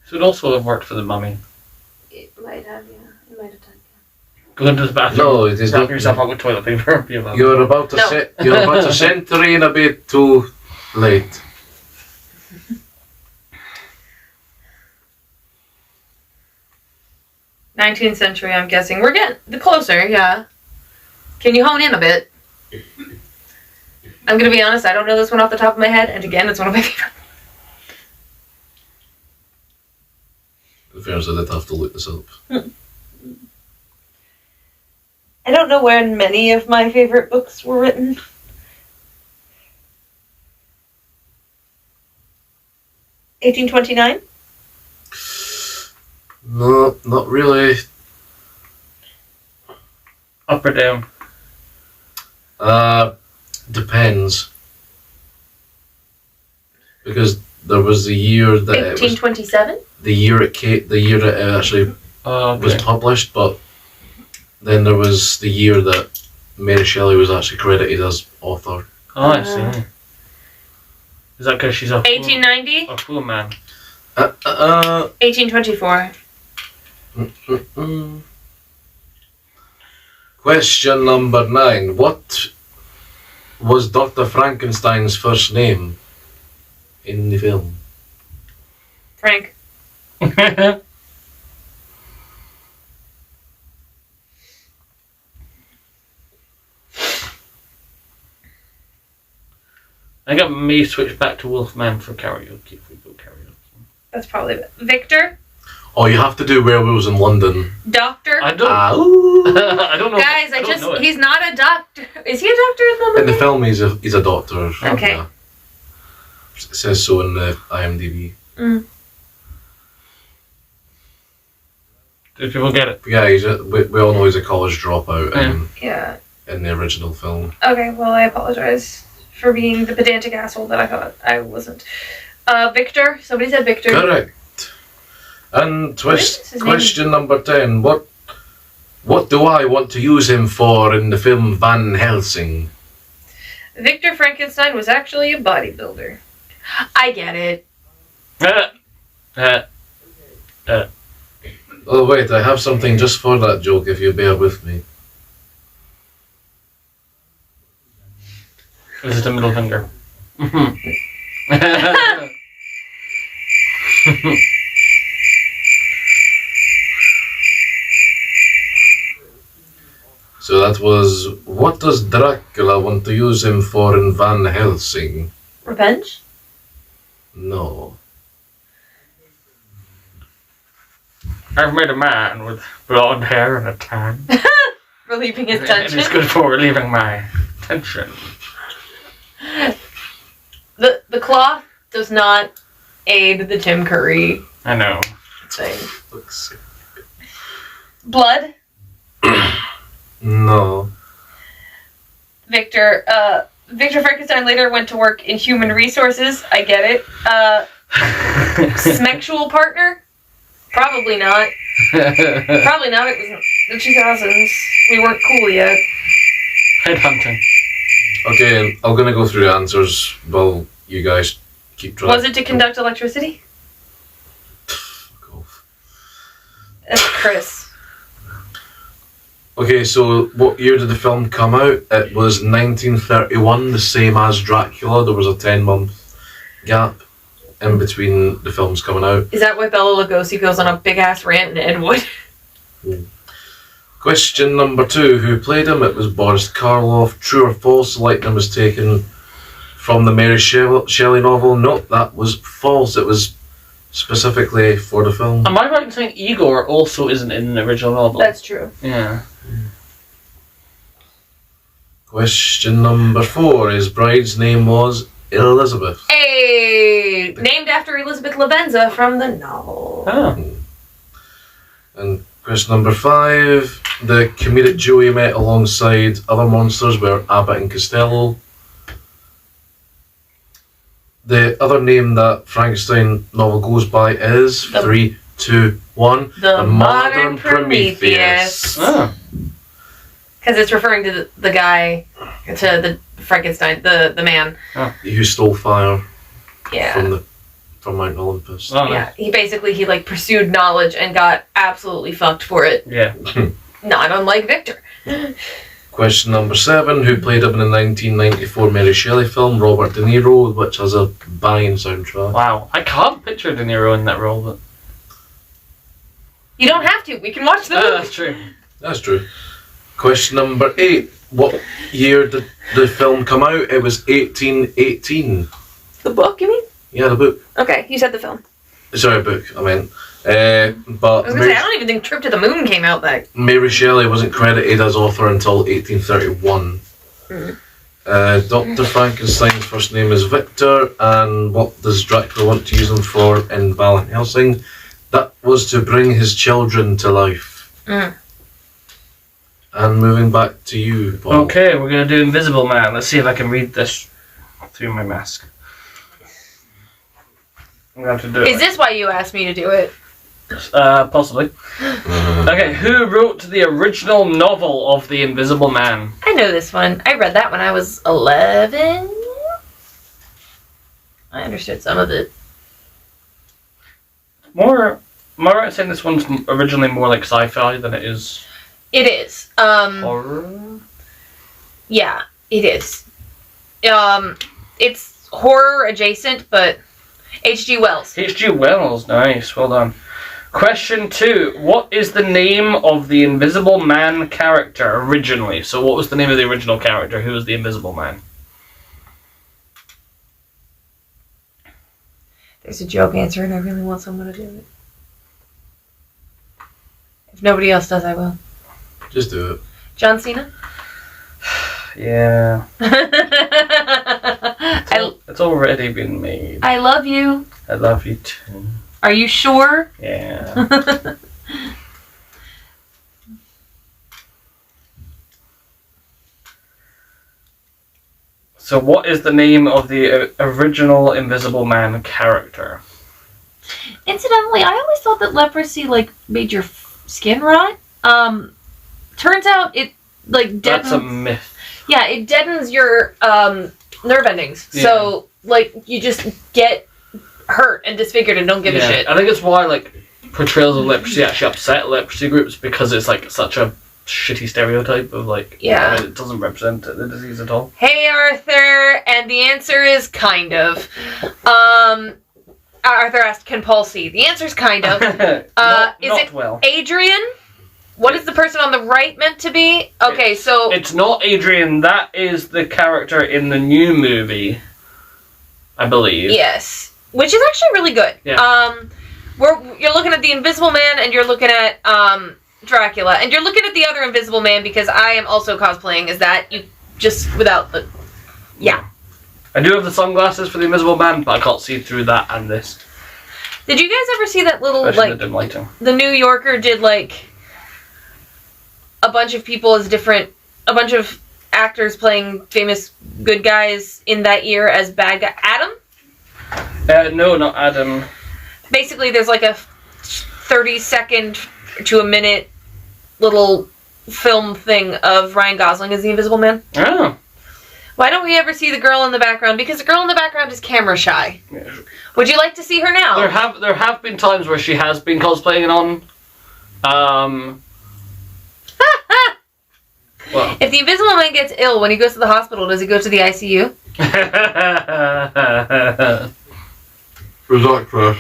It would also have worked for the mummy. It might have, yeah. It might have done. Go into the bathroom. No, it is Wrap not. yourself up with toilet paper. You're about to No. you're about a century and a bit too late. Yeah. 19th century, I'm guessing. We're getting the closer, yeah. Can you hone in a bit? I'm gonna be honest, I don't know this one off the top of my head, and again, it's one of my favorite. In fairness, I did have to look this up. I don't know when many of my favorite books were written. (1829) No, not really. Up or down? Depends. Because there was the year that it was, 1827? the year it actually was published, but then there was the year that Mary Shelley was actually credited as author. Oh, I see. Is that because she's a 1890? A poor man. 1824. Question number 9. What was Dr. Frankenstein's first name in the film? Frank. I got me switch back to Wolfman for karaoke if we go karaoke. That's probably Victor. Oh, you have to do Werewolves in London. Doctor. I don't. I don't know. Guys, I don't know it. he's not a doctor. Is he a doctor in the movie? In the film, he's a doctor. Okay. Yeah. It says so in the IMDb. Do people get it? Yeah, we all know he's a college dropout Yeah. in the original film. Okay, well, I apologize for being the pedantic asshole that I thought I wasn't. Victor. Somebody said Victor. Correct. And question number 10. What do I want to use him for in the film Van Helsing? Victor Frankenstein was actually a bodybuilder. I get it. Oh wait, I have something just for that joke if you bear with me. This is the middle finger. So that was, what does Dracula want to use him for in Van Helsing? Revenge? No. I've met a man with blonde hair and a tan. Relieving his And tension. it's good for relieving my tension. The cloth does not aid the Tim Curry I know. thing. Looks. Blood? No. Victor Frankenstein later went to work in human resources. I get it. Sexual partner? Probably not. Probably not. It was the 2000s. We weren't cool yet. Headhunting. Okay, I'm gonna go through the answers while you guys keep trying. Was it to conduct electricity? Fuck off. That's Chris. Okay, so what year did the film come out? It was 1931, the same as Dracula. There was a 10-month gap in between the films coming out. Is that why Bela Lugosi goes on a big-ass rant in Ed Wood? Question number 2. Who played him? It was Boris Karloff. True or false? The likeness was taken from the Mary Shelley novel. Nope, that was false. It was specifically for the film. Am I right in saying Igor also isn't in the original novel? That's true. Yeah. Question number 4. His bride's name was Elizabeth. Hey! Named after Elizabeth Lavenza from the novel. Oh. And question number 5. The comedic duo he met alongside other monsters were Abbott and Costello. The other name that Frankenstein novel goes by is 3, 2, 1. The Modern Prometheus. Oh. Because it's referring to the guy, to the Frankenstein, the man. Who stole fire Yeah. from Mount Olympus. Oh, Yeah. He pursued knowledge and got absolutely fucked for it. Yeah. Not unlike Victor. Question number 7. Who played him in the 1994 Mary Shelley film Robert De Niro, which has a banging soundtrack? Wow. I can't picture De Niro in that role, but... You don't have to. We can watch the movie. that's true. That's true. Question number 8. what year did the film come out? It was 1818. The book, you mean? Yeah, the book. Okay, you said the film. Sorry, book, I meant. But I was gonna say, I don't even think Trip to the Moon came out that. Mary Shelley wasn't credited as author until 1831. Dr. Frankenstein's first name is Victor, and what does Dracula want to use him for in Van Helsing? That was to bring his children to life. And moving back to you, Paul. Okay, we're going to do Invisible Man. Let's see if I can read this through my mask. I'm going to have to do it. Is this why you asked me to do it? Possibly. Okay, who wrote the original novel of The Invisible Man? I know this one. I read that when I was 11. I understood some of it. Am I right in saying this one's originally more like sci-fi than it is It is. horror? Yeah, it is. It's horror adjacent, but H.G. Wells. H.G. Wells, nice, well done. Question 2. What is the name of the Invisible Man character originally? So what was the name of the original character? Who was the Invisible Man? There's a joke answer, and I really want someone to do it. If nobody else does, I will. Just do it. John Cena? Yeah. It's already been made. I love you. I love you too. Are you sure? Yeah. So what is the name of the original Invisible Man character? Incidentally, I always thought that leprosy, made your skin rot. Turns out it, deadens... That's a myth. Yeah, it deadens your, nerve endings. Yeah. So, you just get hurt and disfigured and don't give a shit. I think it's why, portrayals of leprosy actually upset leprosy groups, because it's, such a shitty stereotype of, it doesn't represent the disease at all. Hey, Arthur, and the answer is kind of. Arthur asked, can Paul see? The answer is kind of. Not it well. Adrian? What is the person on the right meant to be? Okay, so... It's not Adrian. That is the character in the new movie, I believe. Yes. Which is actually really good. Yeah. You're looking at the Invisible Man, and you're looking at Dracula, and you're looking at the other Invisible Man, because I am also cosplaying as that. You just without the... Yeah. I do have the sunglasses for the Invisible Man, but I can't see through that and this. Did you guys ever see that little, Especially the dim lighting. The New Yorker did, a bunch of people as a bunch of actors playing famous good guys in that year as bad guy. Adam? No, not Adam. Basically, there's a 30-second to a minute little film thing of Ryan Gosling as the Invisible Man. Oh. Why don't we ever see the girl in the background? Because the girl in the background is camera shy. Yeah. Would you like to see her now? There have been times where she has been cosplaying on. Well. If the Invisible Man gets ill when he goes to the hospital, does he go to the ICU? Was that Chris?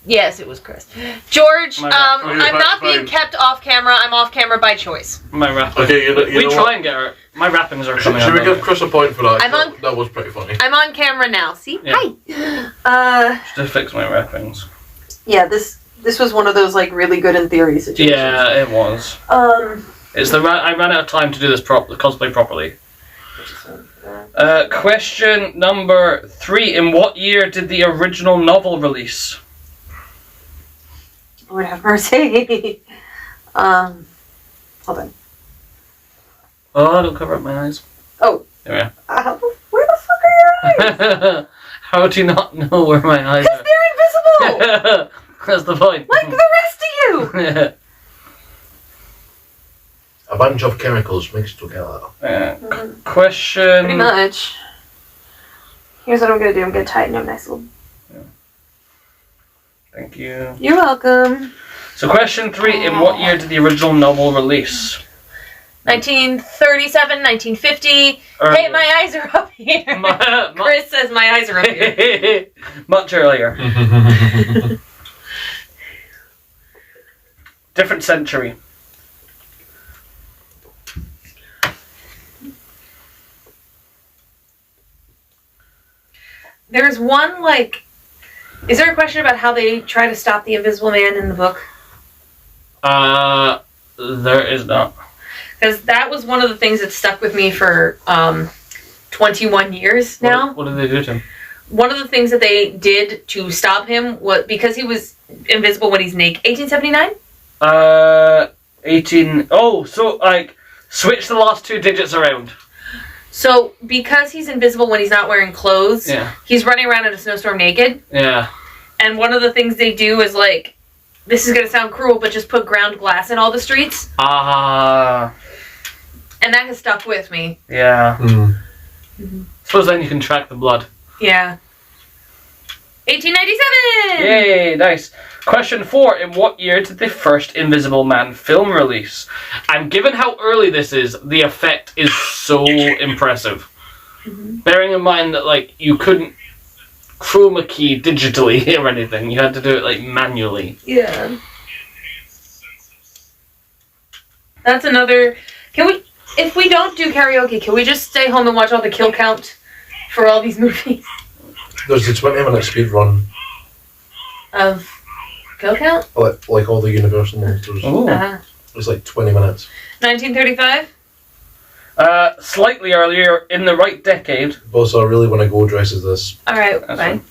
Yes, it was Chris. George, I'm not fine. being kept off camera. I'm off camera by choice. My rapping. Okay, we try and get her. My rappings are coming Should out. we give Chris a point for that? I'm That was pretty funny. I'm on camera now. See? Yeah. Hi. Just to fix my rappings. Yeah, this was one of those really good in theory situations. Yeah, it was. I ran out of time to do this cosplay properly. Question number 3. In what year did the original novel release? Lord have mercy. Hold on. Oh, don't cover up my eyes. Oh. There Where the fuck are your eyes? How do you not know where my eyes are? Because they're invisible! That's the point. Like the rest of you! A bunch of chemicals mixed together. Question... Pretty much. Here's what I'm gonna do. I'm gonna tighten up nice little... Thank you. You're welcome. So question 3, in what year did the original novel release? 1937, 1950. Earlier. Hey, my eyes are up here. Chris says my eyes are up here. Much earlier. Different century. There's one, like... Is there a question about how they try to stop the Invisible Man in the book? There is not. Because that was one of the things that stuck with me for 21 years now. What did they do to him? One of the things that they did to stop him was because he was invisible when he's naked. 1879? 18... Oh, so, like, switch the last 2 digits around. So, because he's invisible when he's not wearing clothes, he's running around in a snowstorm naked. Yeah. And one of the things they do is, like, this is going to sound cruel, but just put ground glass in all the streets. And that has stuck with me. Yeah. Mm-hmm. Suppose then you can track the blood. Yeah. 1897! Yay, nice. Question 4. In what year did the first Invisible Man film release? And given how early this is, the effect is so impressive. Mm-hmm. Bearing in mind that, like, you couldn't chroma key digitally or anything. You had to do it, like, manually. Yeah. That's another... Can we... If we don't do karaoke, can we just stay home and watch all the kill count for all these movies? There's the 20-minute speed run. Of kill count? Like all the Universal monsters. Uh-huh. It's like 20 minutes. 1935? Slightly earlier, in the right decade. Boss, I really want to go dress as this. Alright, fine.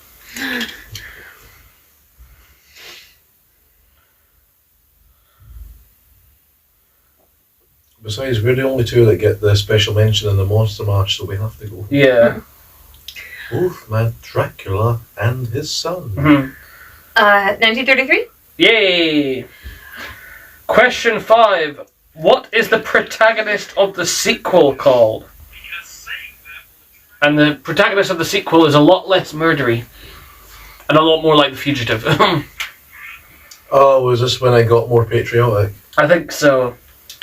Besides, we're the only two that get the special mention in the monster match, so we have to go. Yeah. Wolfman Dracula and his son. Mm-hmm. 1933? Yay! Question 5. What is the protagonist of the sequel called? And the protagonist of the sequel is a lot less murdery. And a lot more like The Fugitive. Oh, was this when I got more patriotic? I think so.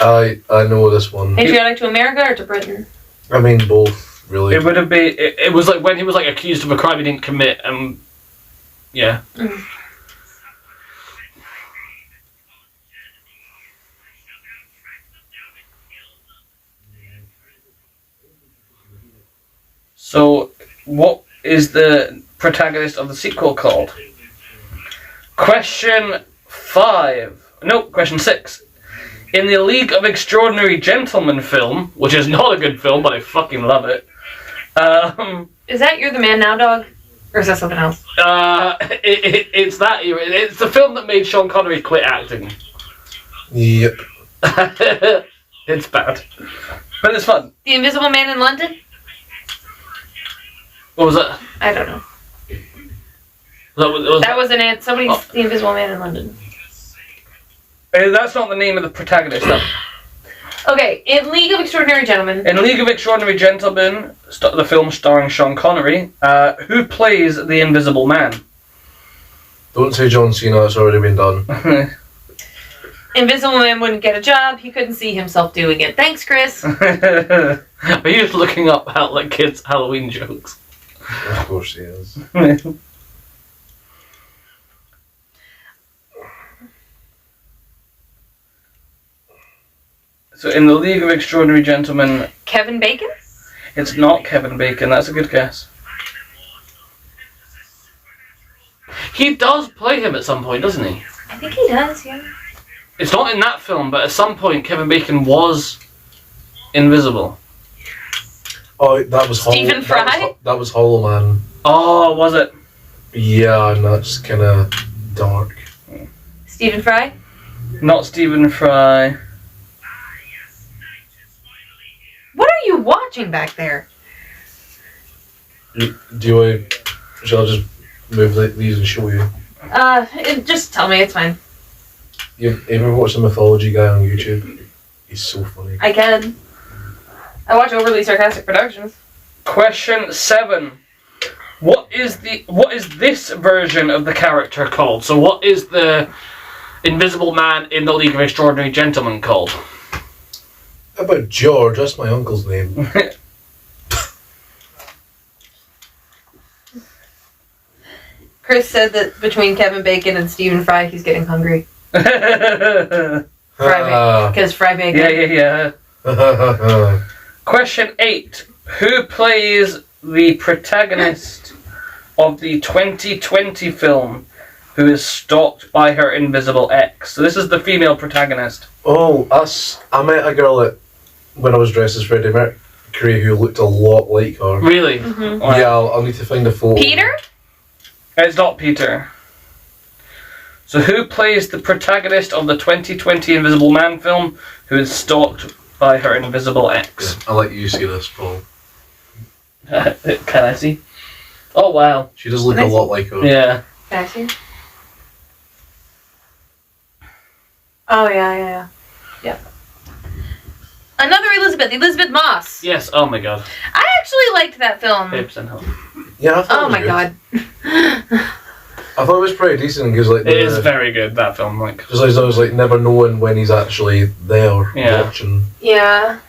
I know this one. Patriotic to America or to Britain? I mean, both, really. It would have been... It was like when he was like accused of a crime he didn't commit, and... Yeah. Mm. So, what is the protagonist of the sequel called? Question 5. No, question 6. In the League of Extraordinary Gentlemen film, which is not a good film, but I fucking love it. Is that You're the Man Now, Dog? Or is that something else? It's that era. It's the film that made Sean Connery quit acting. Yep. It's bad. But it's fun. The Invisible Man in London? What was that? I don't know. That was an ant. Somebody's The Invisible Man in London. That's not the name of the protagonist, though. Okay, in League of Extraordinary Gentlemen. In League of Extraordinary Gentlemen, the film starring Sean Connery, who plays the Invisible Man? Don't say John Cena, it's already been done. Invisible Man wouldn't get a job. He couldn't see himself doing it. Thanks, Chris. Are you just looking up like kids' Halloween jokes? Of course he is. So in the League of Extraordinary Gentlemen... Kevin Bacon? It's not Kevin Bacon, that's a good guess. He does play him at some point, doesn't he? I think he does, yeah. It's not in that film, but at some point Kevin Bacon was invisible. Oh, that was Stephen Fry? That was Hollow Man. Oh, was it? Yeah, and that's kind of dark. Stephen Fry? Not Stephen Fry. What are you watching back there? Shall I just move these and show you? Just tell me, it's fine. You ever watch the Mythology guy on YouTube? He's so funny. I can. I watch Overly Sarcastic Productions. Question 7. What is this version of the character called? So what is the Invisible Man in the League of Extraordinary Gentlemen called? How about George? That's my uncle's name. Chris said that between Kevin Bacon and Stephen Fry, he's getting hungry. Yeah. Because Fry Bacon. Question 8. Who plays the protagonist of the 2020 film who is stalked by her invisible ex? So this is the female protagonist. Oh, I met a girl when I was dressed as Freddie Mercury who looked a lot like her. Really? Mm-hmm. Wow. Yeah, I'll need to find a photo. Peter? It's not Peter. So who plays the protagonist of the 2020 Invisible Man film who is stalked by her invisible ex? I'll let you see this, Paul. Can I see? Oh wow. She does look a lot like her. Yeah. Can I see? Oh, yeah. Another Elizabeth Moss. Yes, oh my god. I actually liked that film. 8% help. Yeah, I thought it Oh was my good. god. I thought it was pretty decent because like It is very good, that film, like. just like I was like never knowing when he's actually there Yeah. watching. Yeah.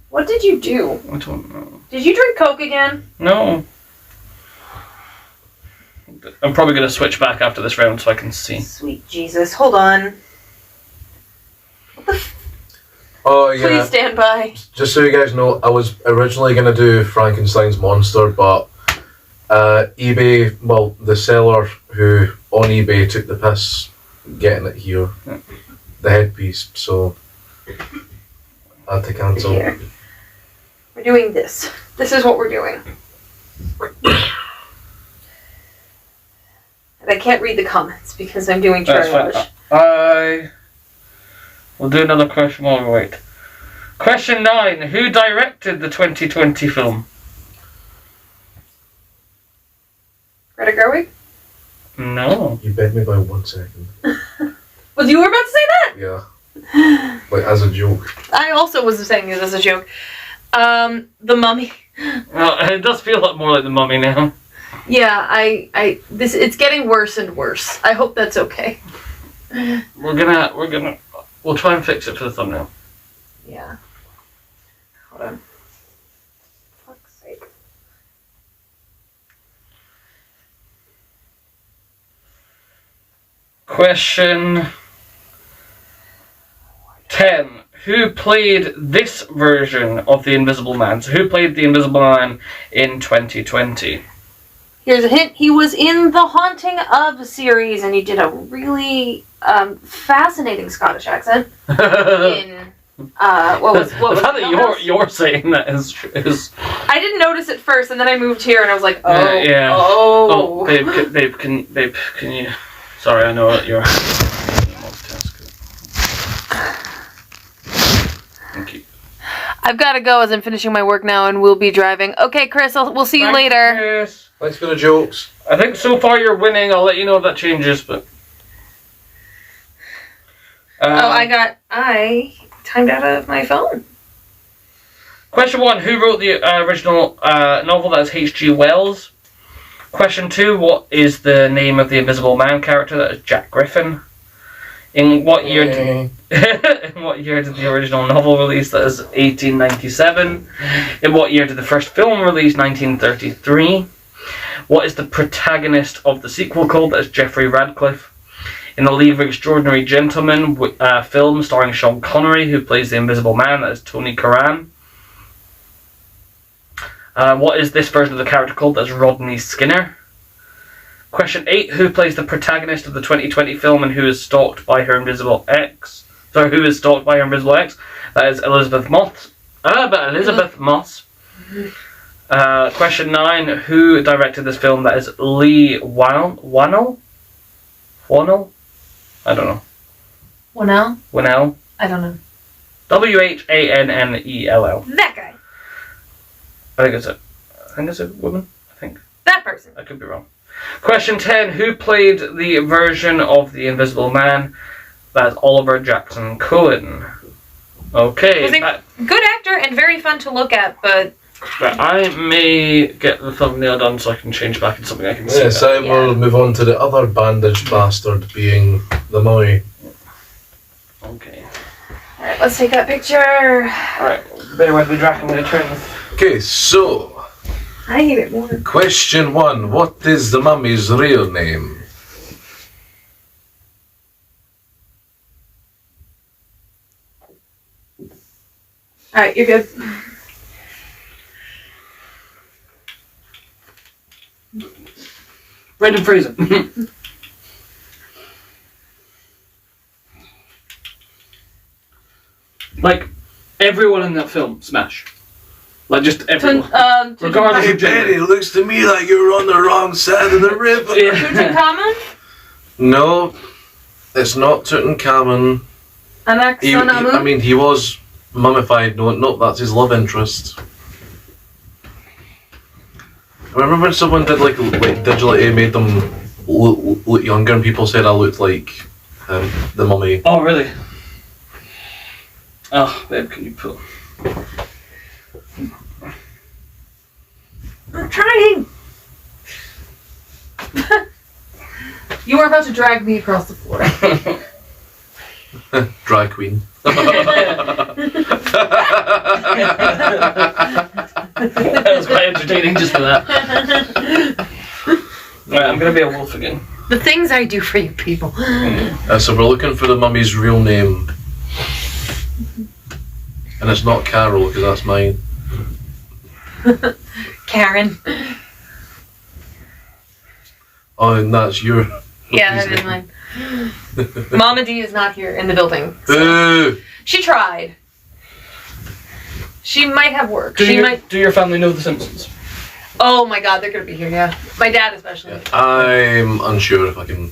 What did you do? I don't know. Did you drink Coke again? No. I'm probably going to switch back after this round so I can see. Sweet Jesus. Hold on. Oh yeah. Please stand by. Just so you guys know, I was originally gonna do Frankenstein's monster, but eBay, well, the seller who on eBay took the piss getting it here, the headpiece, so I had to cancel. Here. We're doing this. This is what we're doing. And I can't read the comments because I'm doing That's triage. fine. We'll do another question while we wait. Question 9. Who directed the 2020 film? Greta Gerwig? No. You bet me by 1 second. Well, you were about to say that? Yeah. Like as a joke. I also was saying it as a joke. The Mummy. Well, it does feel a lot more like The Mummy now. Yeah, it's getting worse and worse. I hope that's okay. We'll try and fix it for the thumbnail. Yeah. Hold on. Fuck's sake. Question 10. Who played this version of the Invisible Man? So who played the Invisible Man in 2020? Here's a hint. He was in the Haunting of series, and he did a really fascinating Scottish accent. In what was the fact that Hillhouse? you're saying that is I didn't notice it first, and then I moved here, and I was like, oh, yeah. oh. Oh, babe, can you? Sorry, I know that you're. Thank you. I've got to go as I'm finishing my work now, and we'll be driving. Okay, Chris, we'll see you later. Chris. Thanks for the jokes. I think so far you're winning. I'll let you know if that changes, but. I timed out of my phone. Question 1. Who wrote the original novel? That is H.G. Wells. Question 2. What is the name of the Invisible Man character? That is Jack Griffin. In what year did the original novel release? That is 1897. In what year did the first film release? 1933. What is the protagonist of the sequel called? That is Geoffrey Radcliffe. In the League of Extraordinary Gentlemen film starring Sean Connery, who plays the Invisible Man, that is Tony Curran. What is this version of the character called? That's Rodney Skinner. Question 8. Who plays the protagonist of the 2020 film and who is stalked by her invisible ex? Sorry, who is stalked by her invisible ex? That is Elizabeth Moss. Question 9. Who directed this film? That is Lee Whannell? I don't know. Whannell? I don't know. Whannell. That guy. I think it's a woman. I think. That person. I could be wrong. Question 10. Who played the version of the Invisible Man? That's Oliver Jackson Cohen. Okay. Good actor and very fun to look at, but I may get the thumbnail done so I can change back into something I can see. Yes, I will move on to the other bandaged bastard being the Mummy. Okay. alright, let's take that picture. Alright, bear with me, Drac. I'm going to turn this. Okay, so I hate it more. question 1. What is the Mummy's real name? Alright, you're good. Brendan Fraser. Like, everyone in that film, smash. Like, just everyone. Regardless Hey of gender. Benny, looks to me like you're on the wrong side of the river. Yeah. Tutankhamun? No, it's not Tutankhamun. Anaxonamun? I mean, he was mummified. No, that's his love interest. I remember when someone did like digitally made them look younger, and people said I looked like the mummy. Oh, really? Oh, babe, can you pull? I'm trying! You were about to drag me across the floor. Drag queen. That was quite entertaining just for that. Right, I'm gonna be a wolf again. The things I do for you people. So we're looking for the mummy's real name. And it's not Carol, because that's mine. Karen. Oh, and that's your... Yeah, that is mine. Mama D is not here in the building. Boo! She tried. She might have work. Do might. your family know The Simpsons? Oh my god, they're gonna be here, yeah. My dad especially. Yeah, I'm unsure if I can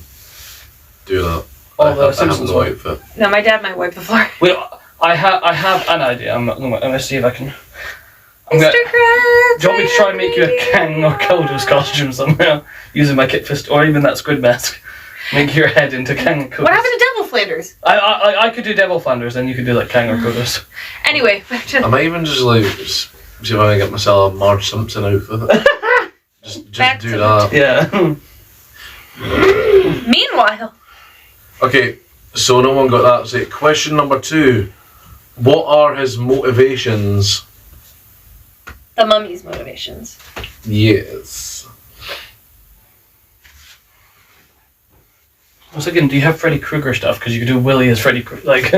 do that. Oh, the I have Simpsons no one. outfit. No, my dad might wipe the floor. Wait, I have an idea. I'm gonna see if I can. Mr. Krabs! Do you want me to try and make you a Kang or Kodos costume somehow? Using my kit fist, or even that squid mask. Make your head into Kang or Kodos. What happened to Devil Flanders? I could do Devil Flanders, then you could do like Kang or Kodos. Anyway, back to... I might even just like see if I can get myself a Marge Simpson outfit. just Back do to that. Yeah. Meanwhile... Okay, so no one got that. So question number 2. What are his motivations? The mummy's motivations. Yes. I was thinking, do you have Freddy Krueger stuff? Because you could do Willy as Freddy Krueger. Like,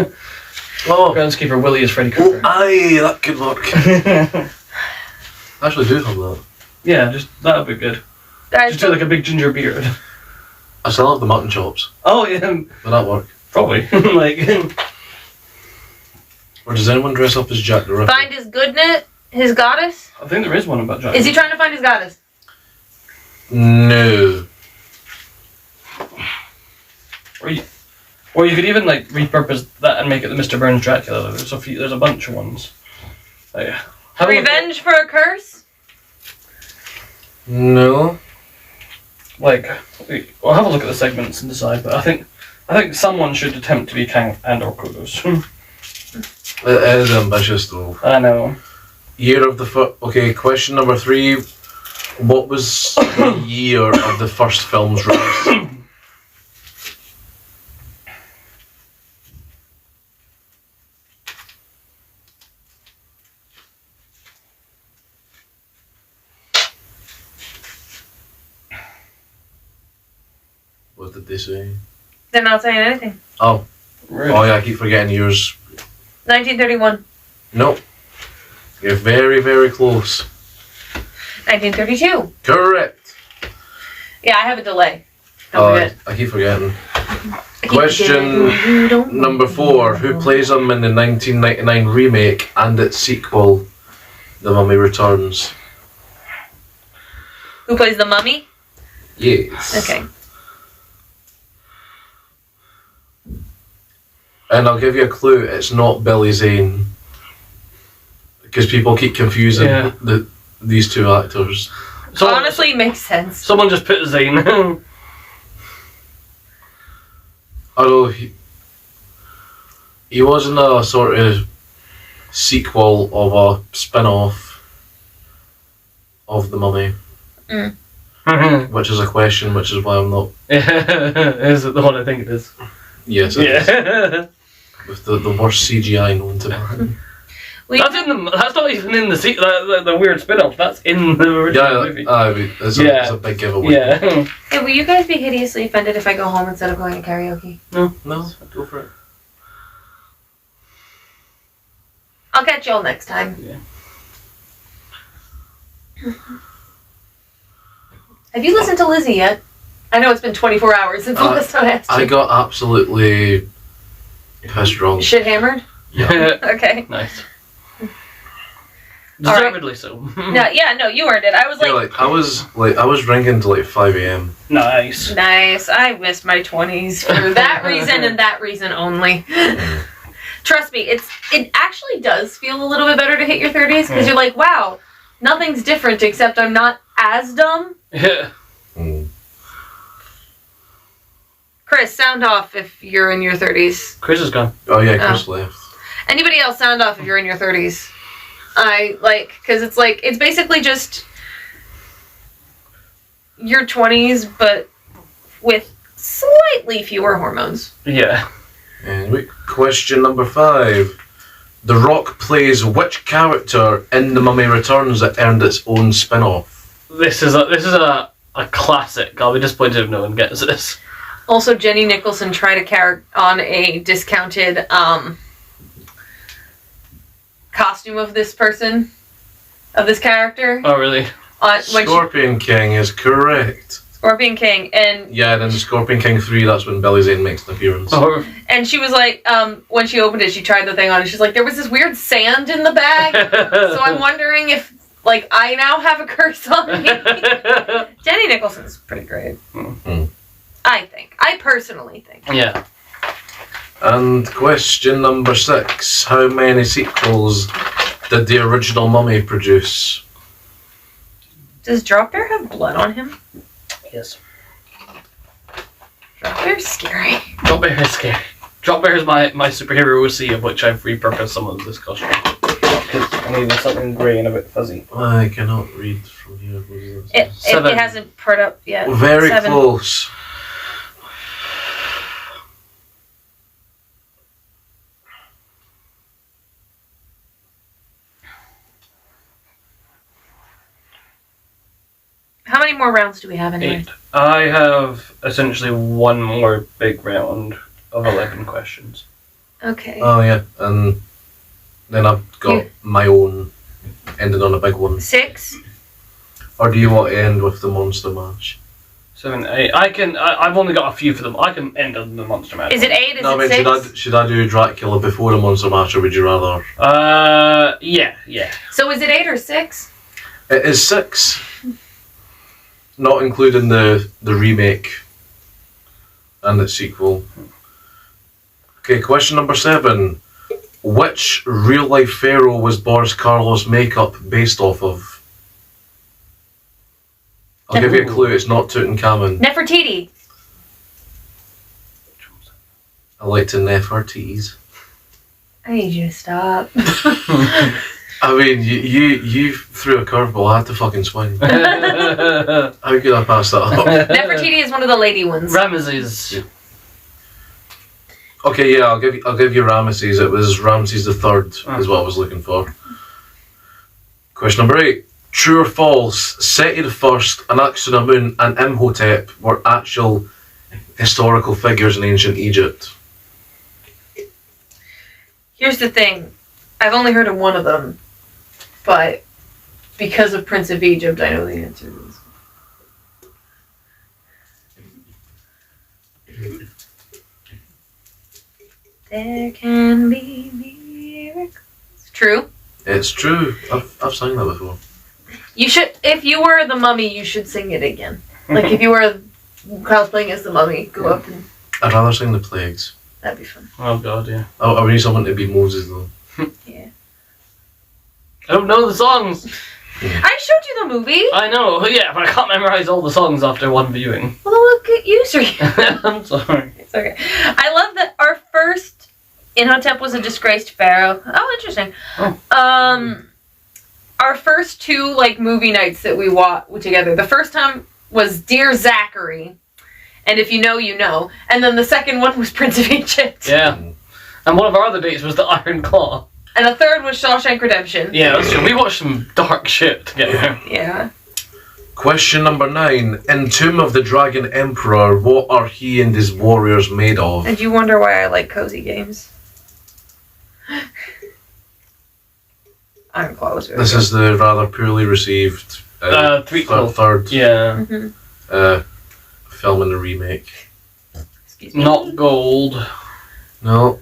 Oh, groundskeeper Willy as Freddy Krueger. aye, that could work. I actually do have that. Yeah, that would be good. Guys, Just do like a big ginger beard. I still have the mutton chops. Oh yeah, Would that work? probably. Like, Or does anyone dress up as Jack the Ripper? find his goodness, his goddess? I think there is one about Jack. Is he trying to find his goddess? No. Or you could even like repurpose that and make it the Mr. Burns Dracula. There's a bunch of ones. Like, have a look at- Revenge for a curse? No. Like, we'll have a look at the segments and decide. But I think someone should attempt to be Kang and or Kodos. It is ambitious though. I know. Year of the okay, question number 3. What was the year of the first film's release? What did they say? They're not saying anything. Oh. Really? Oh yeah, I keep forgetting yours. 1931. Nope. You're very, very close. 1932. Correct. Yeah, I have a delay. Don't forget. I keep forgetting. I keep Question forgetting. You don't Number 4. Who plays him in the 1999 remake and its sequel, The Mummy Returns? Who plays the mummy? Yes. Okay. And I'll give you a clue, it's not Billy Zane. Because people keep confusing Yeah. these two actors. So Honestly, it makes sense. someone just put Zane. Although he was in a sort of sequel of a spin-off of The Mummy. Which is a question, which is why I'm not... Is it the one I think it is? Yes, it is. Yeah. With the worst CGI known to man. That's not even in the weird spin-off. That's in the original movie. It's a big giveaway. Yeah. Hey, will you guys be hideously offended if I go home instead of going to karaoke? No, go for it. I'll catch y'all next time. Yeah. Have you listened to Lizzie yet? I know it's been 24 hours since the last time I asked you. I got absolutely pissed wrong. Shit hammered? Yeah. Okay. Nice. All right. Deservedly so. No, you earned it. I was I was drinking till like 5 a.m. Nice. Nice. I missed my 20s for that reason and that reason only. Trust me, it actually does feel a little bit better to hit your 30s because you're like, wow, nothing's different except I'm not as dumb. Yeah. Mm. Chris, sound off if you're in your 30s. Chris is gone. Oh yeah, Chris left. Anybody else, sound off if you're in your 30s. Because it's basically just your 20s, but with slightly fewer hormones. Yeah. And question number 5. The Rock plays which character in The Mummy Returns that earned its own spin-off? This is a classic. I'll be disappointed if no one gets this. Also, Jenny Nicholson tried to on a discounted costume of this person, of this character. Oh, really? Scorpion King is correct. Scorpion King, and yeah, then Scorpion King 3, that's when Billy Zane makes an appearance. Oh. And she was like, when she opened it, she tried the thing on, and she's like, there was this weird sand in the bag, so I'm wondering if, I now have a curse on me. Jenny Nicholson's pretty great. Mm-hmm. I personally think. Yeah. And question number 6. How many sequels did the original Mummy produce? Does Drop Bear have blood on him? Yes. Drop Bear's scary. Drop Bear is scary. Drop Bear is my superhero OC, of which I've repurposed some of this costume. Because I needed something grey and a bit fuzzy. I cannot read from here. It hasn't put up yet. Very 7. close. How many more rounds do we have anyway? 8. I have essentially one more big round of 11 questions. Okay. Oh yeah, and then I've got my own ending on a big one. 6. Or do you want to end with the monster mash? 7, 8. I've only got a few for them. I can end on the monster mash. Is it 8? Is No, I it mean, 6? should I do Dracula before the monster mash, or would you rather? Yeah. So is it 8 or 6? It is 6. Not including the remake and its sequel. Okay, question number 7. Which real-life pharaoh was Boris Karloff's makeup based off of? I'll give you a clue, it's not Tutankhamun. Nefertiti. I like to Nefertiti's. I need you to stop. I mean, you threw a curveball, I had to fucking swing. How could I pass that up? Nefertiti is one of the lady ones. Ramesses. Okay, yeah, I'll give you Ramesses. It was Ramses III is what I was looking for. Question number 8. True or false? Seti the First, Anaxunamun, and Imhotep were actual historical figures in ancient Egypt. Here's the thing. I've only heard of one of them, but because of Prince of Egypt, I know the answer is. There can be miracles. True. It's true. I've sung that before. You should, if you were the mummy, you should sing it again. Like if you were cosplaying as the mummy, go up and. I'd rather sing the plagues. That'd be fun. Oh god, yeah. I need someone to be Moses though. Yeah. I don't know the songs. I showed you the movie. I know, yeah, but I can't memorize all the songs after one viewing. Well, look at you, sir. I'm sorry. It's okay. I love that our first Imhotep was a disgraced pharaoh. Oh, interesting. Oh. Our first 2 movie nights that we watched together. The first time was Dear Zachary, and if you know, you know. And then the second one was Prince of Egypt. Yeah. And one of our other dates was the Iron Claw. And the third was Shawshank Redemption. Yeah, that's true. We watched some dark shit together. Yeah. Question number 9. In Tomb of the Dragon Emperor, what are he and his warriors made of? And you wonder why I like cozy games. Iron Claw was really This good. is the rather poorly received Threequel. third Yeah. Mm-hmm. film in the remake. Excuse me. Not gold. No.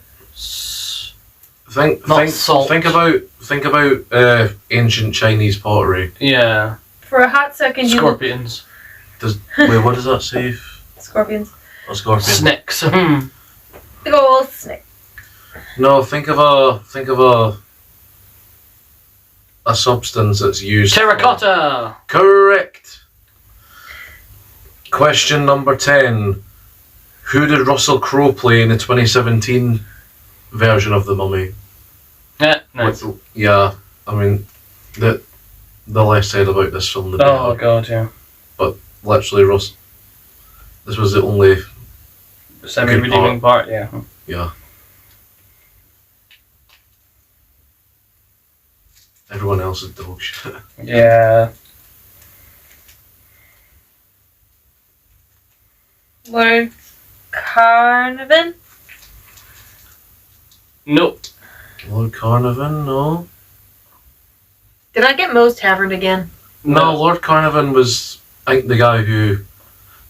Not salt. Think about ancient Chinese pottery. Yeah. For a hot second, you look... Scorpions. Wait, what does that say? Scorpions. A scorpion. Snakes. Big ol' snake. No, think of a substance that's used. Terracotta. Correct. Question number 10. Who did Russell Crowe play in the 2017 version of The Mummy? Yeah, nice. Yeah, I mean, the less said about this film, the better. Oh god, yeah. But literally, this was the only. Semi-redeeming part, yeah. Yeah. Everyone else is dog shit. Yeah. Lord Carnarvon? Nope. Lord Carnarvon, no. Did I get Moe's Tavern again? No, Lord Carnarvon was, I think, the guy who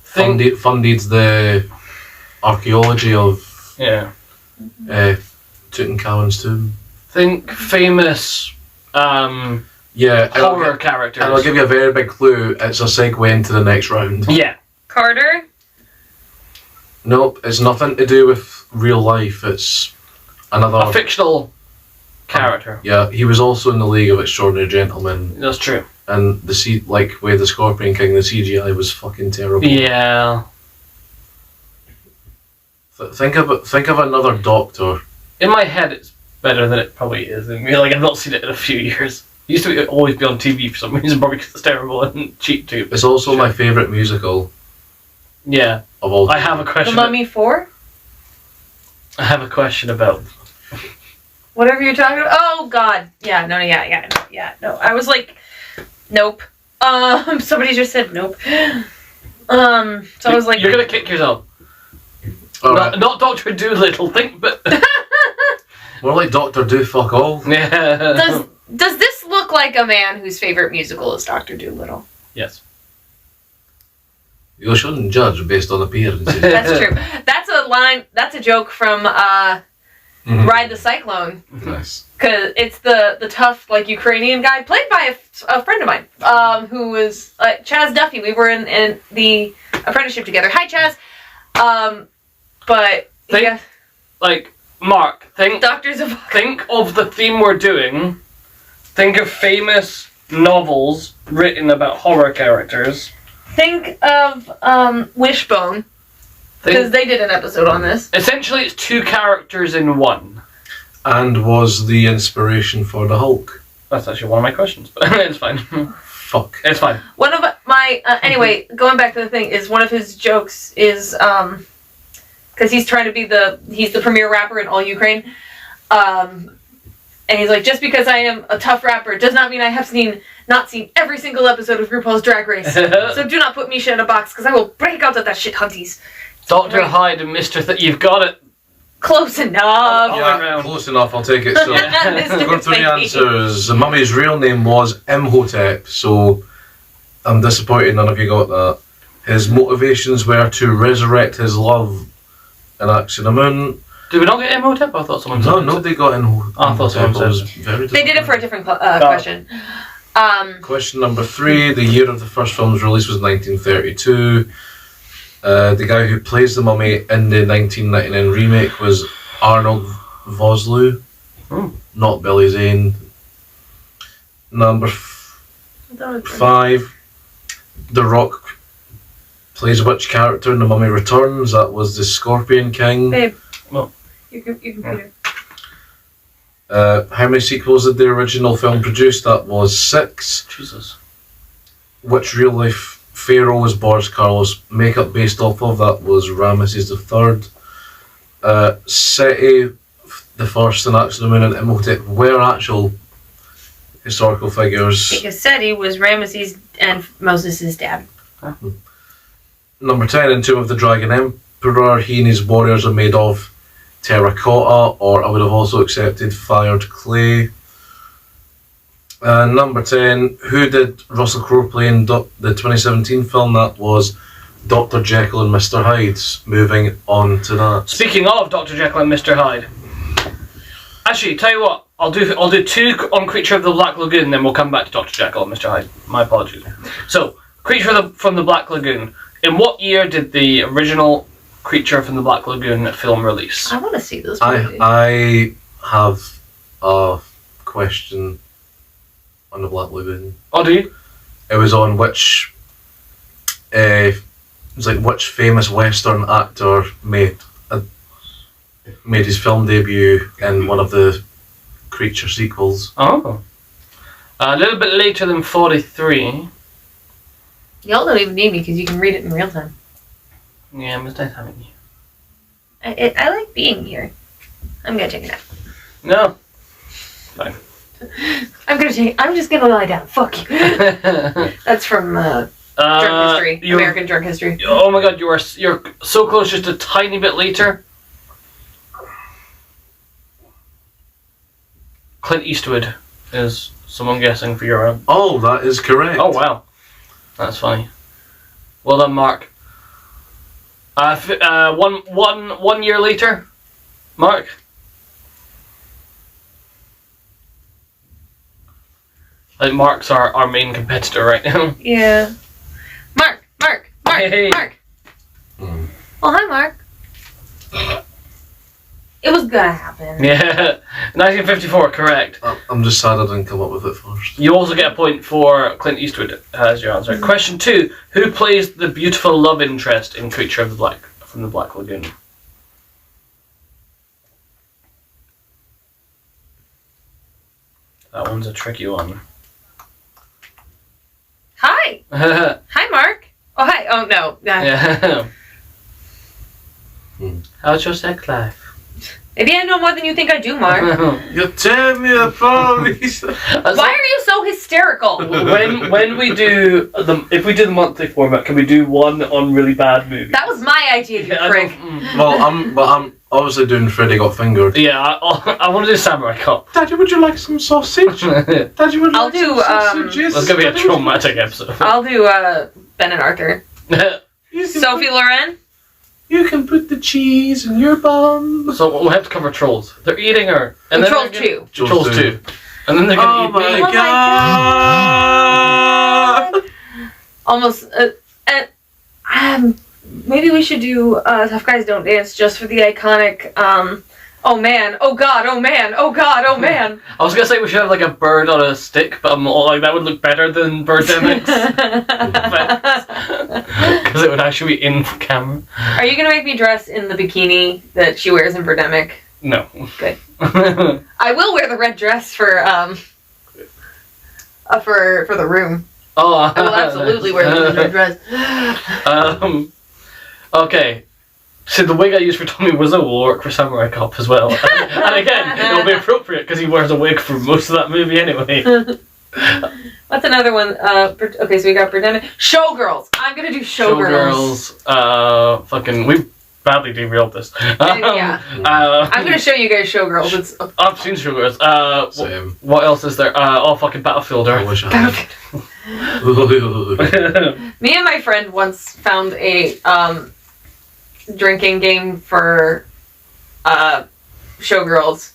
funded the archaeology of Yeah. Tutankhamun's tomb. Think famous Yeah, horror characters. and I'll give you a very big clue. It's a segue into the next round. Yeah. Carter? Nope, it's nothing to do with real life. It's another. A fictional character. Yeah, he was also in the League of Extraordinary Gentlemen, That's true. and with the Scorpion King, the CGI was fucking terrible. Yeah. Think of another Doctor. In my head, it's better than it probably is. I mean, like, I've not seen it in a few years. It used to always be on TV for some reason, probably because it's terrible and cheap too. It's also my favourite musical Yeah. of all time. I have a The question. Mummy 4? I have a question about. Whatever you're talking about. Oh, God. Yeah, no. I was like, nope. Somebody just said nope. So I was like... You're gonna kick yourself. Alright, Not Dr. Doolittle, think, but. more like Doctor Do Fuck All. Yeah. Does this look like a man whose favorite musical is Dr. Dolittle? Yes. You shouldn't judge based on appearances. That's true. That's a line, that's a joke from Ride the Cyclone. Nice. Because it's the tough, like, Ukrainian guy, played by a friend of mine, who was Chaz Duffy. We were in the apprenticeship together. Hi, Chaz. But, yeah. Like, Mark, think Doctors of... of the theme we're doing. Think of famous novels written about horror characters. Think of Wishbone, because they did an episode on this. Essentially, it's two characters in one. And was the inspiration for the Hulk. That's actually one of my questions, but it's fine. Fuck. It's fine. One of my... anyway, going back to the thing, is one of his jokes is... because he's trying to be he's the premier rapper in all Ukraine. And he's like, just because I am a tough rapper does not mean I have not seen every single episode of RuPaul's Drag Race. So do not put Misha in a box, because I will break out of that shit hunties. Dr. Right. Hyde and Mr. You've got it. Close enough. Yeah, close enough, I'll take it. So, Mr. going through the Thingy. answers, the mummy's real name was Imhotep, so I'm disappointed none of you got that. His motivations were to resurrect his love in Axinamun. Did we not get Imhotep? I thought someone No, said nobody got Imhotep. I thought someone I was said very They did it for a different question. Question number 3. The year of the first film's release was 1932. The guy who plays the mummy in the 1999 remake was Arnold Vosloo, not Billy Zane. Number 5. The Rock plays which character in The Mummy Returns? That was the Scorpion King. Babe. Well. Your computer. How many sequels did the original film produce? That was 6. Jesus. Which real life pharaoh was Boris Karloff's makeup based off of? That was Ramesses III. Seti the First and Axinamun and Imhotep were actual historical figures. Because Seti was Ramesses and Moses' dad. Number 10, in Tomb of the Dragon Emperor, he and his warriors are made of terracotta, or I would have also accepted fired clay. Number 10, who did Russell Crowe play in the 2017 film? That was Dr. Jekyll and Mr. Hyde. Moving on to that. Speaking of Dr. Jekyll and Mr. Hyde. Actually, tell you what, I'll do 2 on Creature of the Black Lagoon, then we'll come back to Dr. Jekyll and Mr. Hyde. My apologies. So, Creature from the Black Lagoon. In what year did the original Creature from the Black Lagoon film release? I want to see this movie. I have a question on the Black Lagoon. Oh, do you? It was on which which famous Western actor made his film debut in one of the Creature sequels. Oh. A little bit later than 43. Y'all don't even need me because you can read it in real time. Yeah, it was nice having you. I like being here. I'm gonna take a nap. No. Fine. I'm just gonna lie down. Fuck you. That's from drunk history. American drunk history. Oh my god, you're so close, just a tiny bit later. Clint Eastwood is someone guessing for your own. Oh, that is correct. Oh wow, that's funny. Well done, Mark. 1 year later, Mark. I think Mark's our main competitor right now. Yeah. Mark. Hey. Mark. Well, hi, Mark. It was gonna happen. Yeah, 1954, correct. I'm just sad I didn't come up with it first. You also get a point for Clint Eastwood as your answer. Question 2: who plays the beautiful love interest in Creature from the Black Lagoon? That one's a tricky one. Hi. Hi, Mark. Oh, hi. Oh, no. Yeah. How's your sex life? Maybe I know more than you think I do, Mark. You tell me about this. Why are you so hysterical? When we do if we do the monthly format, can we do one on really bad movies? That was my idea, you prick. Well, I'm obviously doing Freddy Got Fingered. Yeah, I want to do Samurai Cop. Daddy, would you like some sausage? Daddy, would you I'll like do, some sausages? That's gonna be a traumatic episode. I'll do Ben and Arthur. Sophie Loren. You can put the cheese in your bum. So we'll have to cover Trolls. They're eating her. And Trolls 2. Trolls 2. And then they're gonna eat me. My god! Almost. Maybe we should do Tough Guys Don't Dance just for the iconic. Oh man! Oh god! Oh man! Oh god! Oh man! I was gonna say we should have like a bird on a stick, but I'm all like that would look better than Birdemics. Because it would actually be in camera. Are you gonna make me dress in the bikini that she wears in Birdemic? No. Good. I will wear the red dress for the room. Oh, I will absolutely wear the red dress. Okay. So the wig I used for Tommy Wiseau will work for Samurai Cop as well. And again, it'll be appropriate because he wears a wig for most of that movie anyway. What's another one? Okay, so we got Birdemic. Showgirls. I'm gonna do Showgirls. We badly derailed this. Yeah. I'm gonna show you guys Showgirls. I've seen Showgirls. Same. What else is there? Fucking Battlefielder. I wish I had. Me and my friend once found a drinking game for Showgirls,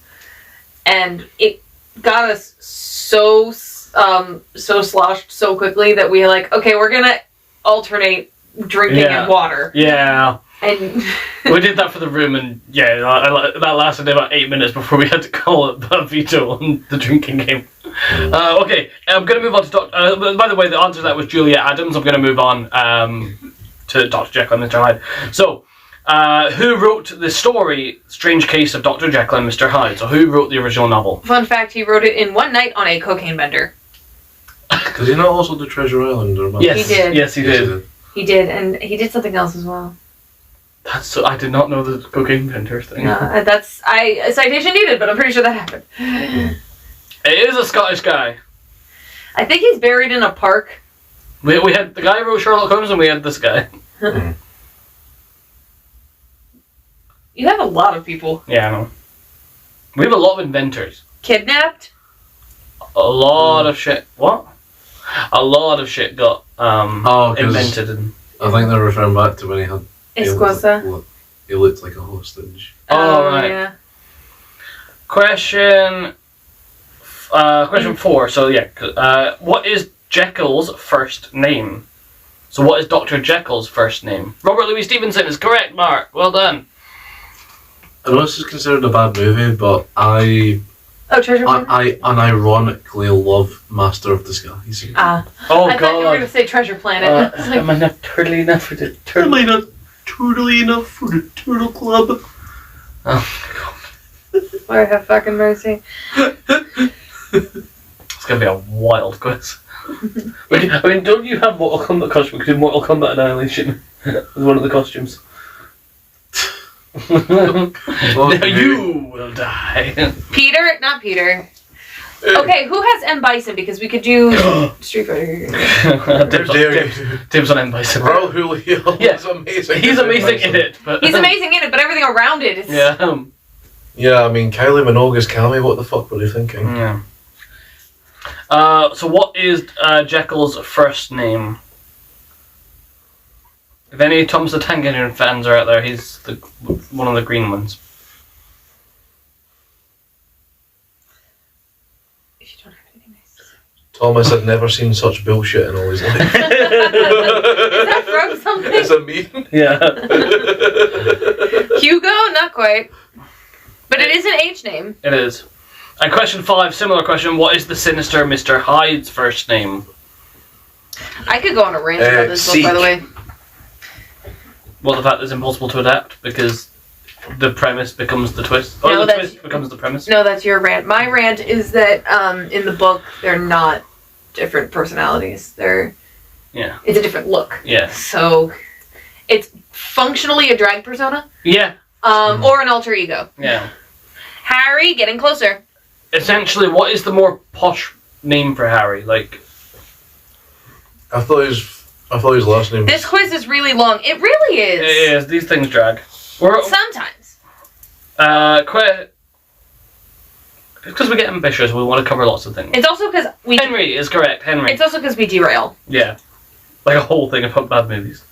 and it got us so sloshed so quickly that we were like, okay, we're gonna alternate drinking and water. Yeah. And we did that for the room, and that lasted about 8 minutes before we had to call it a veto on the drinking game. Okay, I'm going to move on to by the way, the answer to that was Julia Adams. I'm going to move on to Dr. Jekyll and Mr. Hyde. So, who wrote the story Strange Case of Dr. Jekyll and Mr. Hyde? So, who wrote the original novel? Fun fact, he wrote it in one night on a cocaine bender. Did he not also do Treasure Island? Or Yes, he did. Yes, he did. He did, and he did something else as well. I did not know the cocaine bender thing. That's a citation needed, but I'm pretty sure that happened. It is a Scottish guy. I think he's buried in a park. We had the guy who wrote Sherlock Holmes, and we had this guy. You have a lot of people. Yeah, I know. We have a lot of inventors. Kidnapped? A lot of shit. What? A lot of shit got invented. I think they're referring back to when he had. Esquosa. He looked like a hostage. Oh, right. Yeah. Question 4. So yeah, what is Jekyll's first name? So what is Dr. Jekyll's first name? Robert Louis Stevenson is correct, Mark. Well done. I know this is considered a bad movie, but I Treasure Planet? I unironically love Master of Disguise. Oh I thought you were going to God. say Treasure Planet. I was like, Am I not turtly enough for the turtle? Am I not turtly enough for the Turtle Club? Oh, Lord have fucking mercy. it's gonna be a wild quiz. I mean, don't you have Mortal Kombat costume? Because Mortal Kombat Annihilation is one of the costumes. Now you will die. Peter? Not Peter. Okay, who has M. Bison? Because we could do Street Fighter. Dibs on M. Bison. Raul Julio Yeah. is amazing. He's amazing in it. But, He's amazing in it, but everything around it is... Yeah. Yeah, I mean, Kylie Minogue's Cammy, what the fuck were you thinking? Yeah. So what is Jekyll's first name? If any Thomas the Tank Engine fans are out there, he's one of the green ones. If you don't have anything nice to say. Thomas had never seen such bullshit in all his life. Is that from something? It's a meme. Yeah. Hugo? Not quite. But it is an H name. It is. And question 5, similar question. What is the sinister Mr. Hyde's first name? I could go on a rant about this book, by the way. Well, the fact that it's impossible to adapt because the premise becomes the twist. Or No, the that's- twist becomes the premise. No, that's your rant. My rant is that in the book, they're not different personalities. Yeah. It's a different look. Yeah. So it's functionally a drag persona Yeah. or an alter ego. Yeah. Harry, getting closer. Essentially, what is the more posh name for Harry? Like, I thought his last name was... This quiz is really long. It really is. it is. These things drag. Sometimes. Because we get ambitious, we want to cover lots of things. It's also because we. Henry is correct. Henry. It's also because we derail. Yeah. Like a whole thing about bad movies.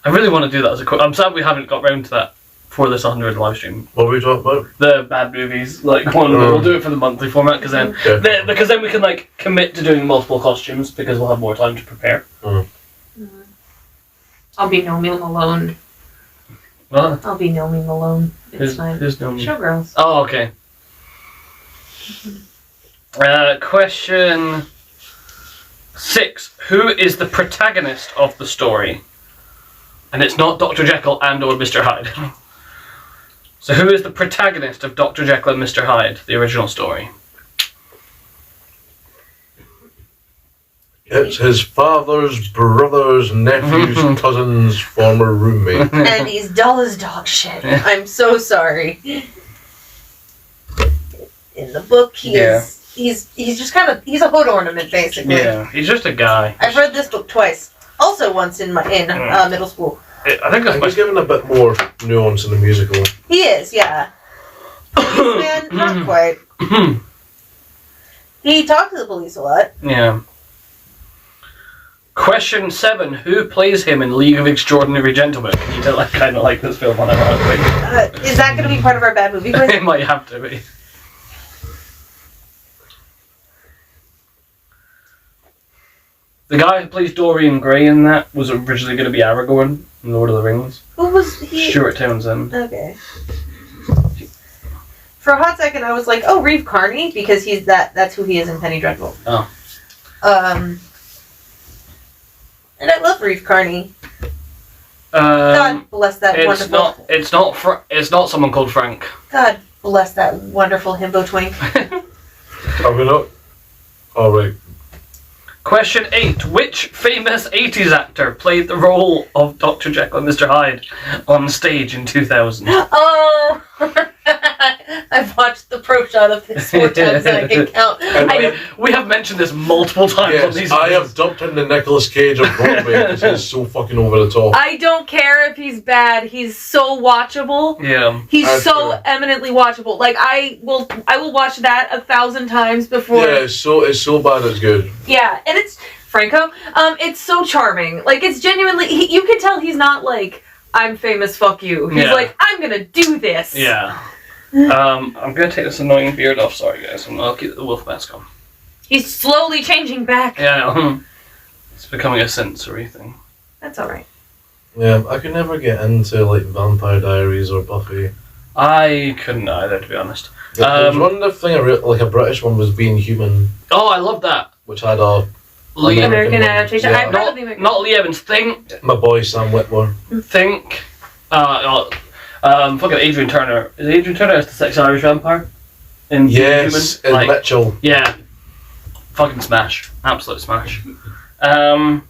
I really want to do that as a quiz. I'm sad we haven't got round to that for this 100 live stream. What were we talking about? The bad movies, like one. We'll do it for the monthly format because then we can like commit to doing multiple costumes because we'll have more time to prepare. I'll be Nomi Malone. What? I'll be Nomi Malone. It's fine. Who's Nomi? Showgirls. Oh, okay. Question 6. Who is the protagonist of the story? And it's not Dr. Jekyll and or Mr. Hyde. So who is the protagonist of Dr. Jekyll and Mr. Hyde, the original story? It's his father's brother's nephew's cousin's former roommate. And he's dull as dog shit. I'm so sorry. In the book, he's just kind of he's a hood ornament basically. Yeah, he's just a guy. I've read this book twice. Also once in middle school. I think that's He's given a bit more nuance in the musical. He is, yeah. Man, not quite. He talked to the police a lot. Yeah. Question 7. Who plays him in League of Extraordinary Gentlemen? You don't kind of like this film, ironically. Is that going to be part of our bad movie quiz? It might have to be. The guy who plays Dorian Gray in that was originally going to be Aragorn in Lord of the Rings. Who was he? Stuart Townsend. Okay. For a hot second, I was like, "Oh, Reeve Carney," because that's who he is in Penny Dreadful. Oh. And I love Reeve Carney. God bless that wonderful. It's not someone called Frank. God bless that wonderful himbo twink. Are we not? All right. Question 8. Which famous 80s actor played the role of Dr. Jekyll and Mr. Hyde on stage in 2000? Oh! I've watched the pro shot of this 4 times and I can count. We have mentioned this multiple times on these I videos. have dumped in the Nicolas Cage of Broadway because he's so fucking over the top. I don't care if he's bad. He's so watchable. Yeah. He's That's so fair. eminently watchable. Like I will watch that 1,000 times before. Yeah, it's so bad it's good. Yeah, and it's Franco. It's so charming. Like, it's genuinely... you can tell he's not like, I'm famous, fuck you. He's like, I'm gonna do this. Yeah. I'm gonna take this annoying beard off. Sorry, guys. I'll keep the wolf mask on. He's slowly changing back. Yeah, I know. It's becoming a sensory thing. That's alright. Yeah, I could never get into like Vampire Diaries or Buffy. I couldn't either, to be honest. There was one thing, like a British one, was Being Human, Oh, I love that. which had a Lee, American adaptation. Yeah. I've heard of the American. not Lee Evans. Think. my boy Sam Whitmore. Fucking Adrian Turner. Is Adrian Turner as the sexy Irish vampire? In Yes, Human? and Mitchell. Yeah. Fucking smash. Absolute smash. I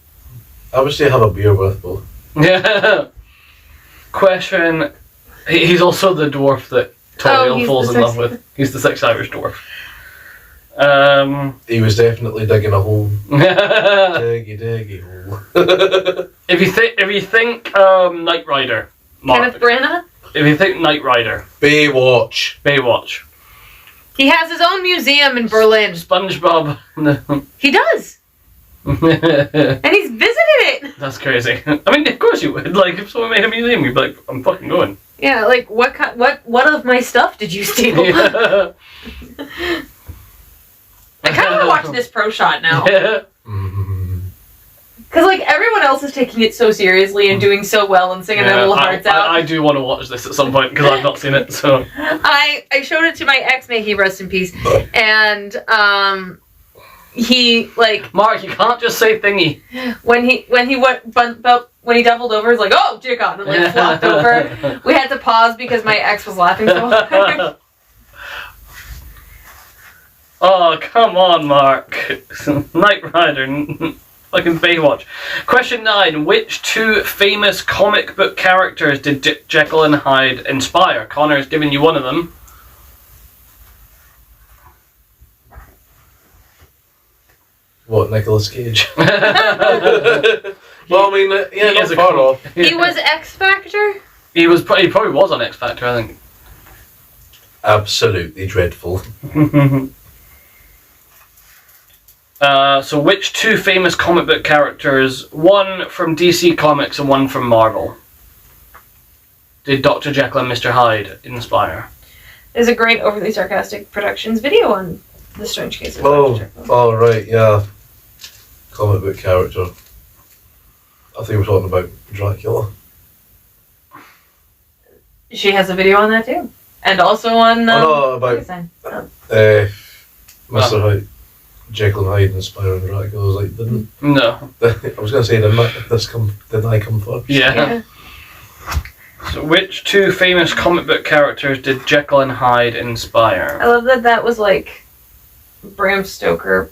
wish they have a beer with both. Yeah. Question. He's also the dwarf that Toriel he's falls the in love sexy- with. He's the sexy Irish dwarf. He was definitely digging a hole. Diggy hole. If you think Knight Rider, Mark, Kenneth Branagh? if you think Knight Rider, Baywatch. Baywatch, He has his own museum in Berlin. SpongeBob. He does. And he's visited it. That's crazy. I mean, of course you would. Like, if someone made a museum, you'd be like, I'm fucking going. Yeah, like, what of my stuff did you steal? Yeah. I kind of want to watch this pro shot now. Yeah. Because, like, everyone else is taking it so seriously and doing so well and singing their little hearts out. I do want to watch this at some point because I've not seen it. So I showed it to my ex, may he rest in peace, and he like Mark, you can't just say thingy. when he doubled over, he's like, oh dear God, and like flopped over. We had to pause because my ex was laughing so hard. Oh, come on, Mark. Knight Rider. Fucking Baywatch. Question 9. Which two famous comic book characters did Jekyll and Hyde inspire? Connor's giving you one of them. What, Nicolas Cage? Well, I mean, yeah, He not is a far cool- off. He was X Factor. He probably was on X Factor, I think. Absolutely dreadful. So which two famous comic book characters, one from DC Comics and one from Marvel, did Dr. Jekyll and Mr. Hyde inspire? There's a great overly sarcastic productions video on The Strange Case of Oh, Dr. Jekyll. oh, right, yeah. Comic book character. I think we're talking about Dracula. She has a video on that too, and also on. no, about Frankenstein. Oh. Mr. Hyde. Jekyll and Hyde inspiring Dracula. I was like, didn't... No. I was going to say, didn't I come first? Yeah. So which two famous comic book characters did Jekyll and Hyde inspire? I love that was like Bram Stoker,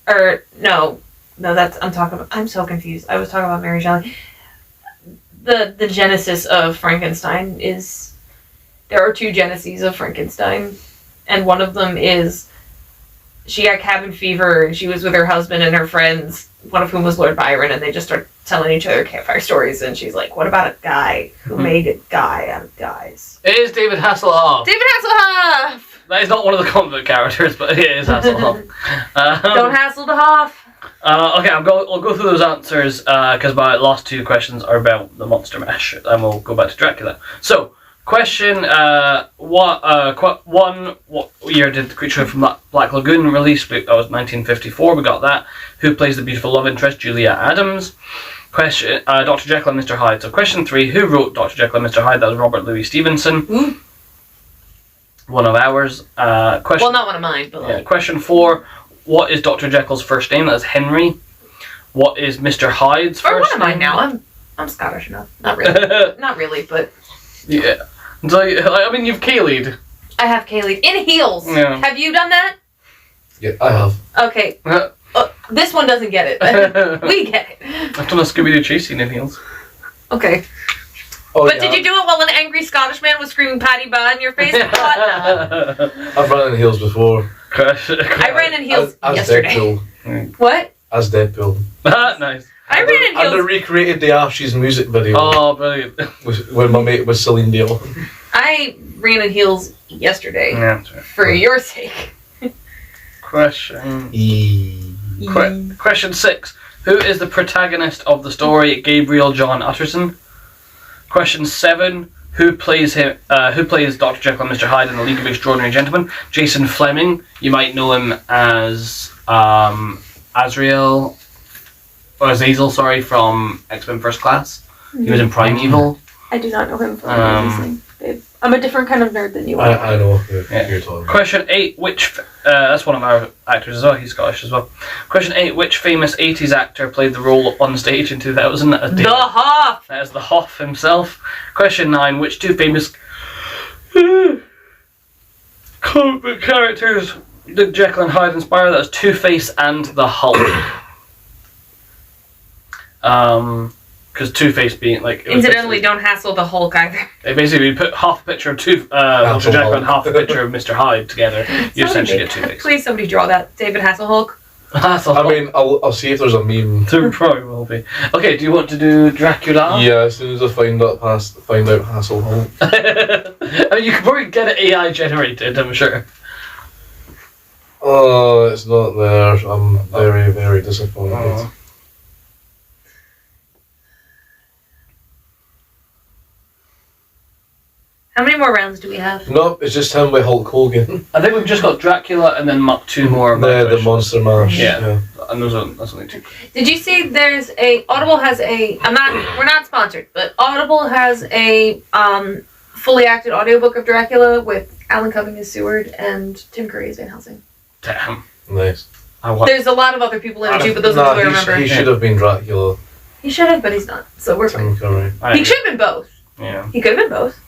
or no, I'm so confused. I was talking about Mary Shelley. The genesis of Frankenstein is, there are two geneses of Frankenstein, and one of them is she got cabin fever and she was with her husband and her friends, one of whom was Lord Byron, and they just start telling each other campfire stories, and she's like, what about a guy who made a guy out of guys? It is David Hasselhoff. David Hasselhoff! That is not one of the comic book characters, but it is Hasselhoff. Don't hassle the Hoff! Okay, I'll go through those answers because my last two questions are about the Monster Mash, and we'll go back to Dracula. So, question what year did the Creature from Black Lagoon release? That was 1954. We got that. Who plays the beautiful love interest, Julia Adams? Question Dr. Jekyll and Mr. Hyde. So, question 3: Who wrote Dr. Jekyll and Mr. Hyde? That was Robert Louis Stevenson. Ooh. One of ours. Question. Well, not one of mine, but like. Question 4: What is Dr. Jekyll's first name? That's Henry. What is Mr. Hyde's Or first one of mine name? now. I'm Scottish enough. Not really. Not really, but Yeah. So, I mean, you've Kaylee'd. I have Kaylee in heels. Yeah. Have you done that? Yeah, I have. Okay. This one doesn't get it. We get it. I've done a Scooby-Doo chase scene in heels. Okay. Oh, But yeah. did you do it while an angry Scottish man was screaming Paddy Ba in your face? God, no. I've run in heels before. I ran in heels As yesterday. Deadpool. What? As Deadpool. Nice. I ran in And I heels. recreated the Ashes music video Oh, brilliant. when my mate was Celine Dion. I ran in heels yesterday. Yeah, that's right. For your sake. Question. E. Question 6. Who is the protagonist of the story Gabriel John Utterson? Question 7. Who plays Dr. Jekyll and Mr. Hyde in The League of Extraordinary Gentlemen? Jason Fleming. You might know him as Azrael, or Azazel, sorry, from X-Men First Class. He was in Primeval. I do not know him from anything. Babe. I'm a different kind of nerd than you are. I know who you're talking about. Question 8. That's one of our actors as well. He's Scottish as well. Question 8. Which famous 80s actor played the role on stage in 2000? The Hoff! That is the Hoff himself. Question 9. Which two famous comic book characters did Jekyll and Hyde inspire? That's Two-Face and the Hulk. Because Two-Face being like... Incidentally, don't hassle the Hulk either. Basically, we put half a picture of Dr. Jekyll and half a picture of Mr. Hyde together. You essentially get Two-Face. Please, somebody draw that. David Hasselhoff. I mean, I'll see if there's a meme. There probably will be. Okay, do you want to do Dracula? Yeah, as soon as I find out Hasselhoff. I mean, you could probably get it AI generated, I'm sure. Oh, it's not there. I'm very, very disappointed. Oh. How many more rounds do we have? Nope, it's just him with Hulk Hogan. I think we've just got Dracula and then two more. The Monster Mash. Yeah. And that's only 2. Did you see there's Audible has we're not sponsored, but Audible has a fully acted audiobook of Dracula with Alan Cumming as Seward and Tim Curry as Van Helsing. Damn. Nice. There's a lot of other people in it too, but those are the two I remember. He should have been Dracula. He should have, but he's not. So we're fine. Tim Curry. He should have been both. Yeah. He could have been both.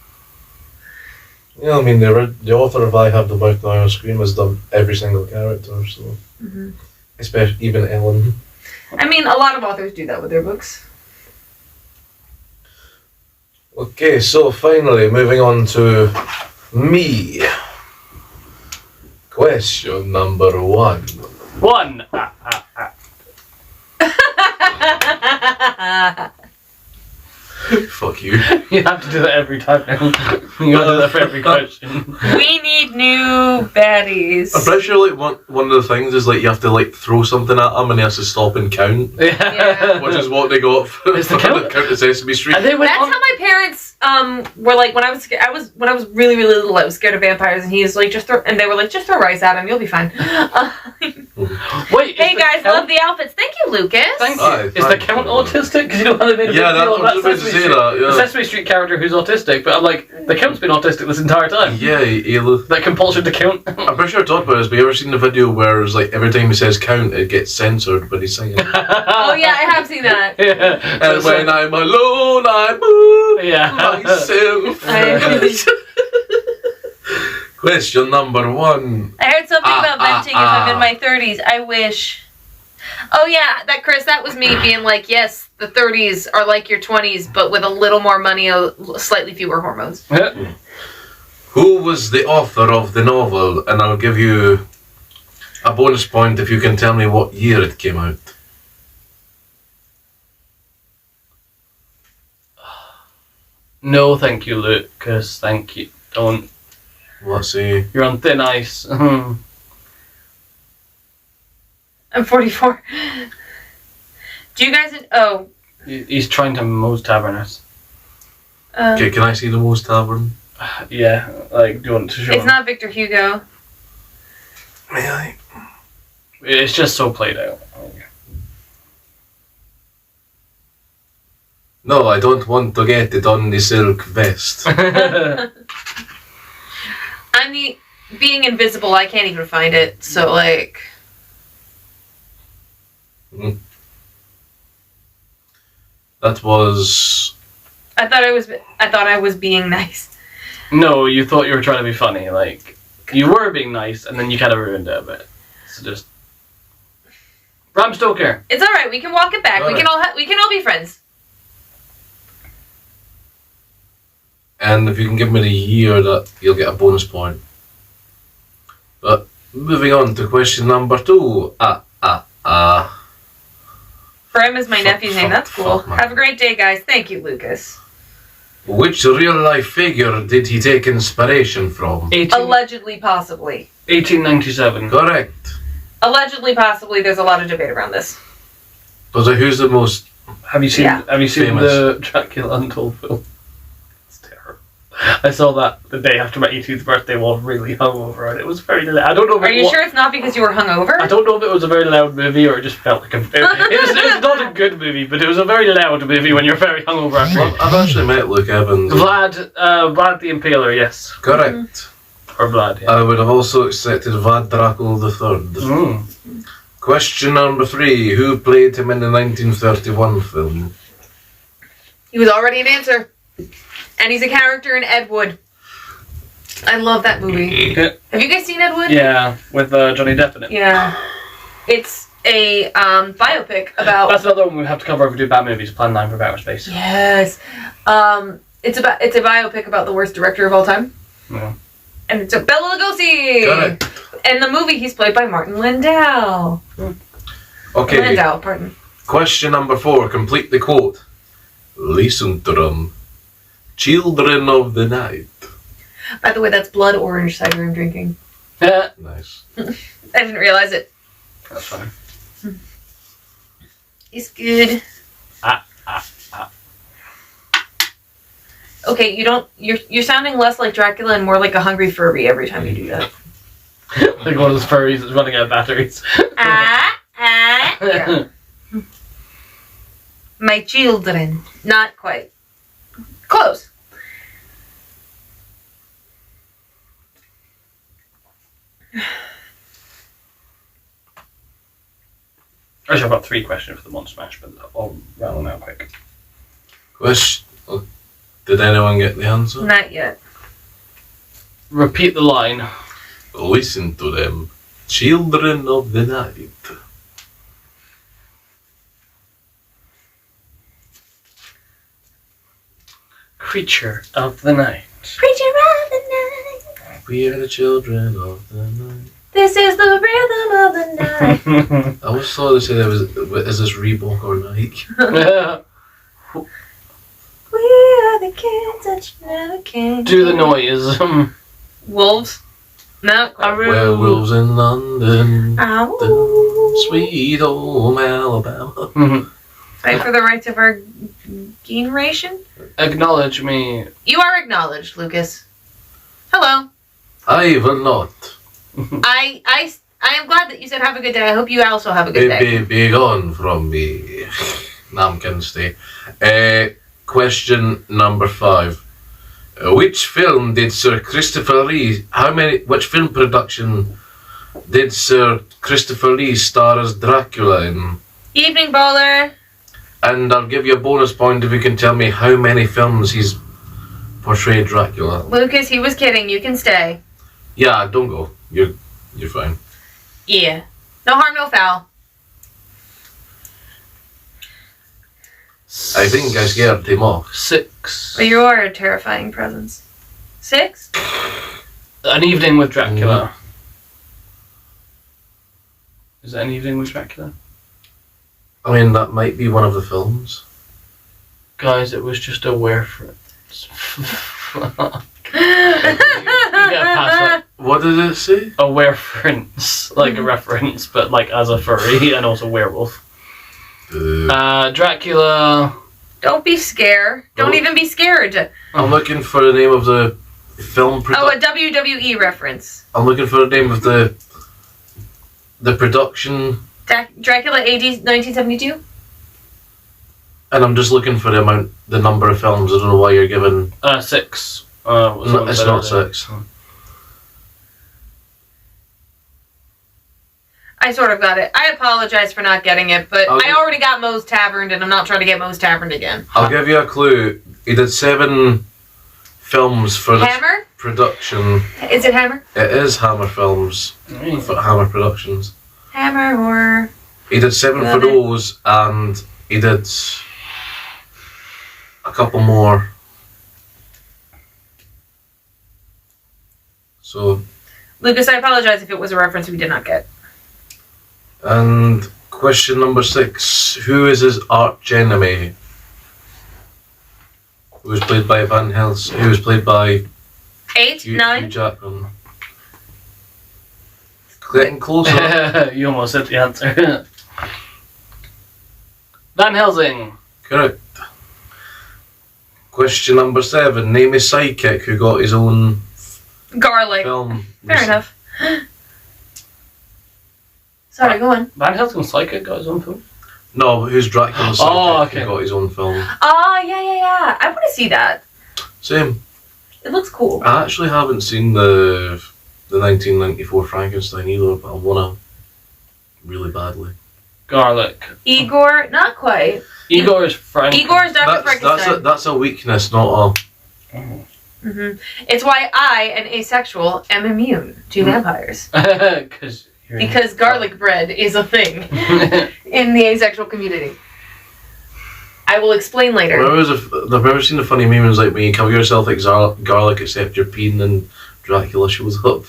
Yeah, I mean, the author of I Have the Mouth Now on Screen has done every single character, so... Mm-hmm. Especially even Ellen. I mean, a lot of authors do that with their books. Okay, so finally, moving on to me. Question number 1. 1. Fuck you. You have to do that every time now. You gotta do that for every question. We need new baddies. I'm pretty sure like one of the things is like you have to like throw something at him and he has to stop and count. Yeah. Which is what they got for Is the count? Count to Sesame Street. And they went That's on... how my parents were like when I was when I was really really little. I was scared of vampires, and he was like and they were like just throw rice at him, you'll be fine. Wait, hey guys, love the outfits. Thank you, Lucas. Thank you. Is the count autistic? Because you know how they made a big Yeah, deal that's about what I was about to say that. Yeah. The Sesame Street character who's autistic, but I'm like, the count's been autistic this entire time. Yeah, That compulsion to count. I'm pretty sure I talked about this, but you ever seen the video where it's like every time he says count, it gets censored, but he's singing. Oh yeah, I have seen that. Yeah. And when I'm alone, I move myself. Question number 1. I heard something about venting if I'm in my 30s. I wish. Oh yeah, Chris, that was me being like, yes, the 30s are like your 20s, but with a little more money, slightly fewer hormones. Who was the author of the novel? And I'll give you a bonus point if you can tell me what year it came out. No, thank you, Lucas. Thank you. Don't. Let's see. You're on thin ice. I'm 44. Do you guys... Oh. He's trying to Moe's Tavern us. Okay, can I see the Moe's Tavern? Yeah, like, do you want to show It's him? not Victor Hugo. Really? It's just so played out. No, I don't want to get it on the silk vest. I'm being invisible, I can't even find it, so like... That was... I thought I was being nice. No, you thought you were trying to be funny. Like, you were being nice, and then you kind of ruined it a bit. So just... Bram Stoker! It's alright, we can walk it back. All we can all be friends. And if you can give me the year, that you'll get a bonus point. But moving on to question number 2. Bram is my nephew's name. That's cool. Fuck, man. Have a great day, guys. Thank you, Lucas. Which real-life figure did he take inspiration from? Allegedly, possibly. 1897. Correct. Allegedly, possibly. There's a lot of debate around this. But who's the most... Have you seen Yeah. Famous. The Dracula Untold film? It's terrible. I saw that the day after my 18th birthday while really hungover, and it was very loud. I don't know if Are you sure it's not because you were hungover? I don't know if it was a very loud movie or it just felt like a... It was not a good movie, but it was a very loud movie when you're very hungover after. Well, I've actually met Luke Evans. Vlad the Impaler, yes. Correct. Or Vlad, yeah. I would have also accepted Vlad Dracula III. Question number 3. Who played him in the 1931 film? He was already an answer. And he's a character in Ed Wood. I love that movie. Yeah, Have you guys seen Ed Wood? yeah, with Johnny Depp in it. Yeah. It's a biopic about... That's another one we have to cover if we do bad movies, Plan 9 for Outer Space. Yes. It's a biopic about the worst director of all time. Yeah. And it's a Bela Lugosi. Correct. In the movie, he's played by Martin Landau. Okay. Landau, pardon. Question number 4. Complete the quote. Listen to them. Children of the night. By the way, that's blood orange cider I'm drinking. Yeah, Nice. I didn't realize it. that's fine. It's good. Okay, you're sounding less like Dracula and more like a hungry Furby every time you do that. Like one of those furries that's running out of batteries. Yeah. My children. Not quite. Close. Actually, I've got 3 questions for the Monster Mash, but I'll rattle them out quick. Question. Did anyone get the answer? Not yet. Repeat the line. Listen to them. Children of the night. Creature of the night. Preacher of the night. We are the children of the night. This is the rhythm of the night. I always thought they said it was, is this Reebok or Nike? We are the kids that you never can. Do the noise. Wolves? No. Werewolves in London. Ow. Sweet home Alabama. Fight for the rights of our generation? Acknowledge me. You are acknowledged, Lucas. Hello. I will not. I am glad that you said have a good day. I hope you also have a good day. Be gone from me. Nah, I'm kidding, stay. Question number 5. Which film did Sir Christopher Lee... Which film production did Sir Christopher Lee star as Dracula in? Evening, bowler. And I'll give you a bonus point if you can tell me how many films he's portrayed Dracula. Lucas, he was kidding. You can stay. Yeah, don't go. You're fine. Yeah. No harm, no foul. I think I scared him off. 6. But you are a terrifying presence. 6? An Evening with Dracula. Is it An Evening with Dracula? I mean, that might be one of the films. Guys, it was just a reference. You get past that. What did it say? A reference. Like a reference, but like as a furry and also werewolf. Dracula. Don't be scared. Don't even be scared. I'm looking for the name of the film Oh, a WWE reference. I'm looking for the name of the production, Dracula AD 1972? and I'm just looking for the number of films. I don't know why you're giving... 6. No, it's not 6. I sort of got it. I apologize for not getting it, but I already got Moe's Taverned, and I'm not trying to get Moe's Taverned again. I'll give you a clue. He did 7 films for this Hammer? production. Is it Hammer? It is Hammer Films. For Hammer Productions. Hammer or... He did 7 for those, and he did a couple more. So... Lucas, I apologize if it was a reference we did not get. And question number 6. Who is his arch enemy? Who was played by Van Helsing? Who was played by 8, Hugh 9. Jackman? Getting closer. You almost said the answer. Van Helsing. Correct. Question number 7. Name a sidekick who got his own Garlic. film. Fair enough. Sorry, go on. Van Helsing's psychic got his own film? No, but who's Dracula's sidekick Oh, okay. who got his own film? Oh, yeah. I want to see that. Same. It looks cool. I actually haven't seen the 1994 Frankenstein either, but I wanna really badly. Garlic. Igor, not quite. Igor is Frank. Igor is Dr. Frankenstein. That's a weakness, not a. Mm-hmm. It's why I, an asexual, am immune to vampires. Because garlic bread is a thing in the asexual community. I will explain later. I've never seen the funny memes like when you cover yourself like garlic except you're peeing and Dracula shows up.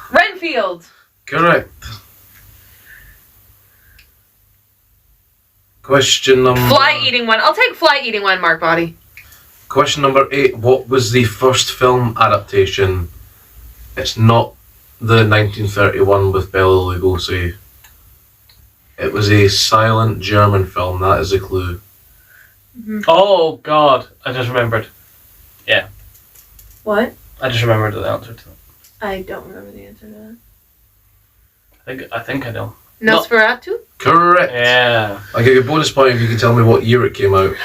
Renfield. Correct. Question number... Fly eating one. I'll take fly eating one, Mark Body. Question number 8. What was the first film adaptation? It's not the 1931 with Bela Lugosi. It was a silent German film. That is a clue. Mm-hmm. Oh, God. I just remembered. Yeah. What? I just remembered the answer to it. I don't remember the answer to that. I think I know. Nosferatu? Correct. Yeah. I'll give you a bonus point if you can tell me what year it came out.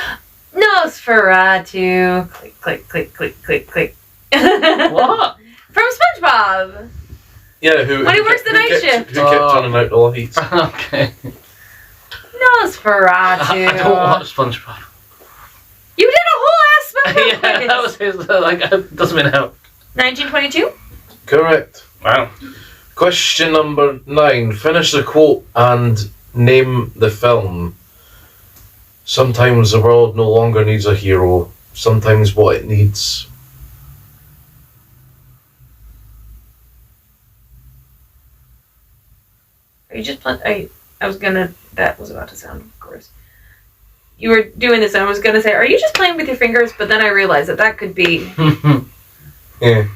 Nosferatu. Click, click, click, click, click, click. What? From SpongeBob. Yeah, When he works the night shift. Who kept turning out the lights? Okay. Nosferatu. I don't watch SpongeBob. You did a whole ass SpongeBob Yeah, quiz. that was his, doesn't mean help. 1922? Correct. Wow. Question number 9. Finish the quote and name the film. Sometimes the world no longer needs a hero. Sometimes what it needs. Are you just playing? That was about to sound gross. You were doing this, and I was gonna say, are you just playing with your fingers? But then I realized that could be. Yeah.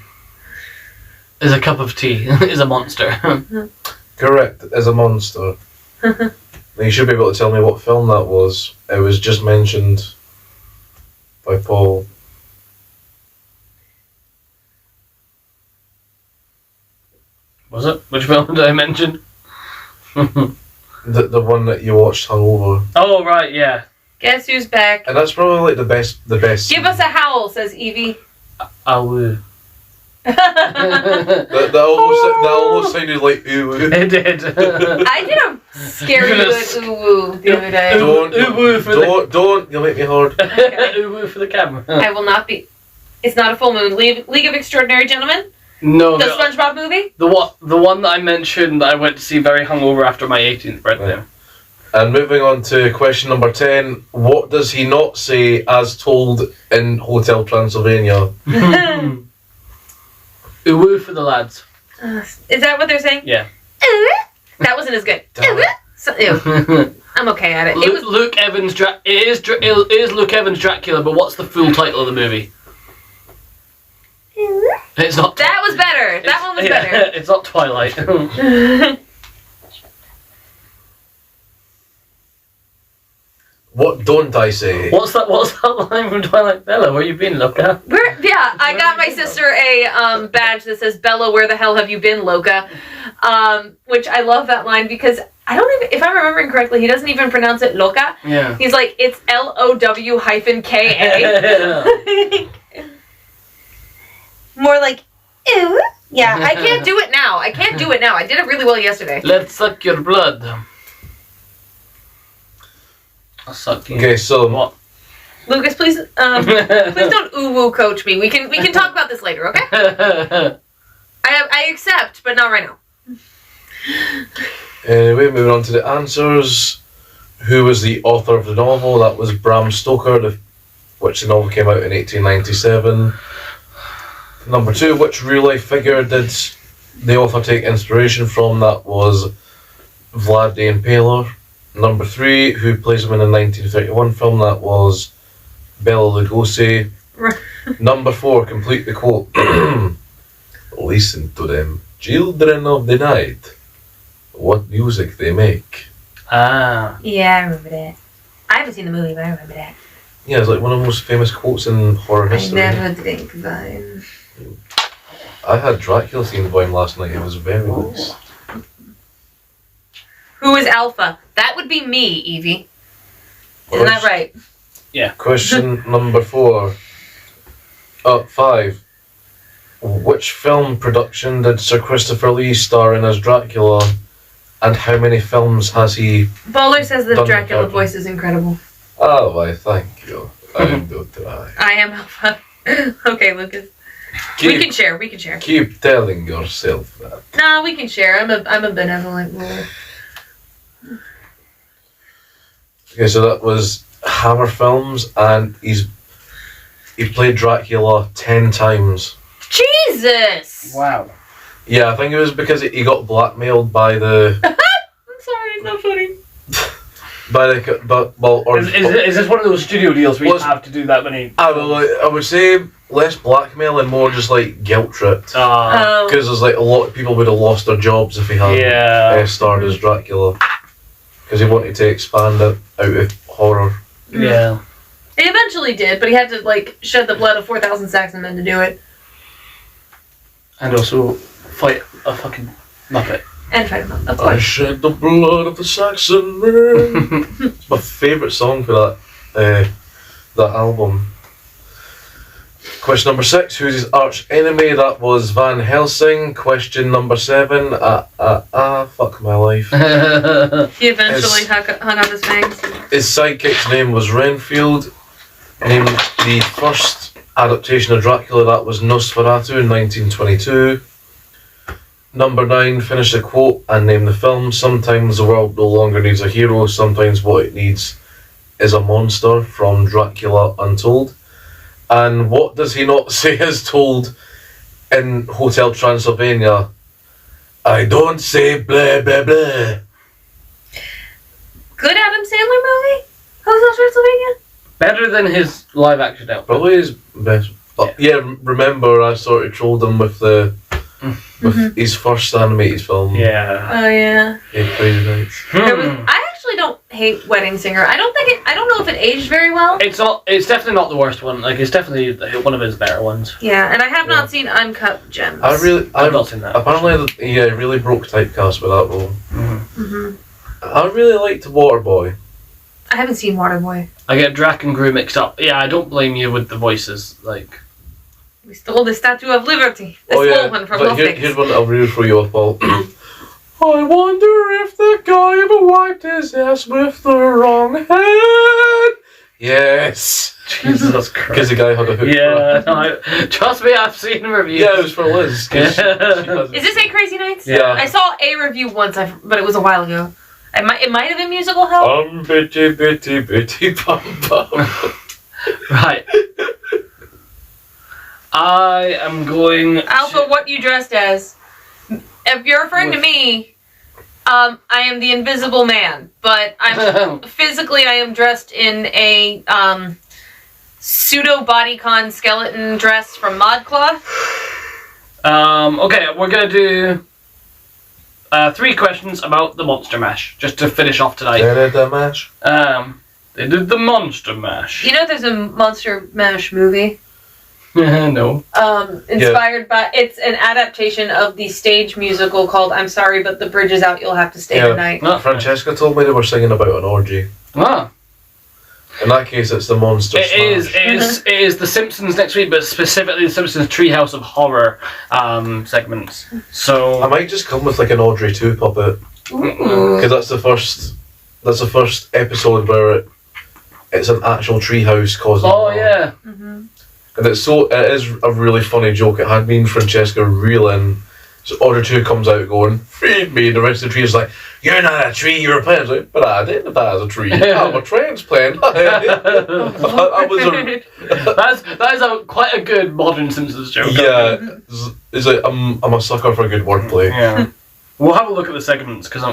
Is a cup of tea. Is a monster. Correct. As a monster. Now you should be able to tell me what film that was. It was just mentioned by Paul. Was it? Which film did I mention? The one that you watched hungover. Oh, right, yeah. Guess who's back? And that's probably like the best. Give us a howl, says Evie. I will. That almost sounded like ooh. It did. I did a scary good ooh woo the other day. Don't, you'll make me hard. Ooh, for the camera. I will not be. It's not a full moon. League of Extraordinary Gentlemen? No, The SpongeBob movie? the one that I mentioned that I went to see very hungover after my 18th birthday. Yeah. And moving on to question number 10. What does he not say as told in Hotel Transylvania? Ooh, for the lads. Is that what they're saying? Yeah. That wasn't as good. Damn it. I'm okay at it. It was Luke Evans. It is Luke Evans Dracula, but what's the full title of the movie? It's not. That was better. That one was better. It's not Twilight. What don't I say? What's that line from Twilight? Bella, where you been, Loca? I got my sister a badge that says Bella, where the hell have you been, Loca? Which I love that line because I don't even, if I'm remembering correctly, he doesn't even pronounce it Loca. Yeah. He's like, it's LOW-KA. More like, ew. Yeah, I can't do it now. I did it really well yesterday. Let's suck your blood. I'll suck you. Okay, so What? Lucas, please don't ooh-woo coach me. We can talk about this later, okay? I accept, but not right now. anyway, moving on to the answers. Who was the author of the novel? That was Bram Stoker, which the novel came out in 1897. Number 2, which real-life figure did the author take inspiration from? That was Vlad the Impaler. Number 3, who plays him in the 1931 film? That was Bela Lugosi. Number 4, complete the quote. Listen to them, children of the night. What music they make. Ah. Yeah, I remember that. I haven't seen the movie, but I remember that. Yeah, it's like one of the most famous quotes in horror history. I never drink wine. I had Dracula themed wine last night. It was very nice. Who is Alpha? That would be me, Evie. Isn't that right? Yeah. Question number 4. 5. Which film production did Sir Christopher Lee star in as Dracula, and how many films has he? Bowler says the Done Dracula the voice is incredible. Oh, why, thank you. I do try. I am Alpha. Okay, Lucas. We can share. Keep telling yourself that. No, we can share. I'm a benevolent ruler. Okay, so that was Hammer Films, and he played Dracula 10 times. Jesus! Wow. Yeah, I think it was because he got blackmailed by the I'm sorry, it's not funny. Is this one of those studio deals where you have to do that many? I would say less blackmail and more just like guilt tripped. Oh. Because there's like a lot of people would have lost their jobs if he hadn't starred as Dracula. Because he wanted to expand it out of horror. Yeah. He eventually did, but he had to like shed the blood of 4,000 Saxon men to do it. And also fight a fucking Muppet. And fight him up, of I course. shed the blood of the Saxon men. It's my favourite song for that album. Question number 6. Who's his arch enemy? That was Van Helsing. Question number 7. Fuck my life. He eventually hung up his fangs. His sidekick's name was Renfield. Named the first adaptation of Dracula, that was Nosferatu in 1922. Number 9, finish a quote and name the film. Sometimes the world no longer needs a hero, sometimes what it needs is a monster, from Dracula Untold. And what does he not say is told in Hotel Transylvania? I don't say blah blah blah. Good Adam Sandler movie? Hotel Transylvania? Better than his live action outfit. Probably his best. Yeah, remember I sort of trolled him with his first animated film. Yeah. Oh yeah. Yeah, Crazy Nights. I actually don't hate Wedding Singer. I don't know if it aged very well. It's definitely not the worst one. Like, it's definitely one of his better ones. Yeah, and I have not seen Uncut Gems. I've not seen that. Apparently, yeah, really broke typecast with that role. Mm-hmm. I really liked Waterboy. I haven't seen Waterboy. I get Drac and Gru mixed up. Yeah, I don't blame you with the voices. Like, We stole the Statue of Liberty. The small one from Olympics. Here's one I'll read for you, Paul. I wonder if the guy ever wiped his ass with the wrong hand. Yes. Jesus Christ. Because the guy had a hook. Yeah, no, trust me, I've seen reviews. Yeah, it was for Liz. Yeah. Is this A Crazy Nights? Yeah. I saw a review once, but it was a while ago. It might have been musical help. Bitty, bitty, bitty, bum, bum. Right. I am going Alpha, what you dressed as? If you're referring to me, I am the Invisible Man, but I'm physically I am dressed in a pseudo bodycon skeleton dress from ModCloth. Okay, we're gonna do 3 questions about the Monster Mash, just to finish off tonight. The mash. They did the Monster Mash. You know there's a Monster Mash movie? No. Inspired by, it's an adaptation of the stage musical called I'm Sorry But the Bridge Is Out, You'll Have to Stay the Night. No. Francesca told me they were singing about an orgy. Ah. In that case, it's the Monster Smash. It is The Simpsons next week, but specifically The Simpsons Treehouse of Horror segments. So I might just come with like an Audrey 2 puppet. Because that's the first episode where it's an actual treehouse causing. Oh yeah. Mm-hmm. And it is a really funny joke. It had me and Francesca reeling. So Audrey 2 comes out going, feed me, and the rest of the tree is like, you're not a tree, you're a plant. I was like, but I identify as a tree. I'm a transplant. That is quite a good modern Simpsons joke. Yeah. It's like, I'm a sucker for good wordplay. Yeah. We'll have a look at the segments, because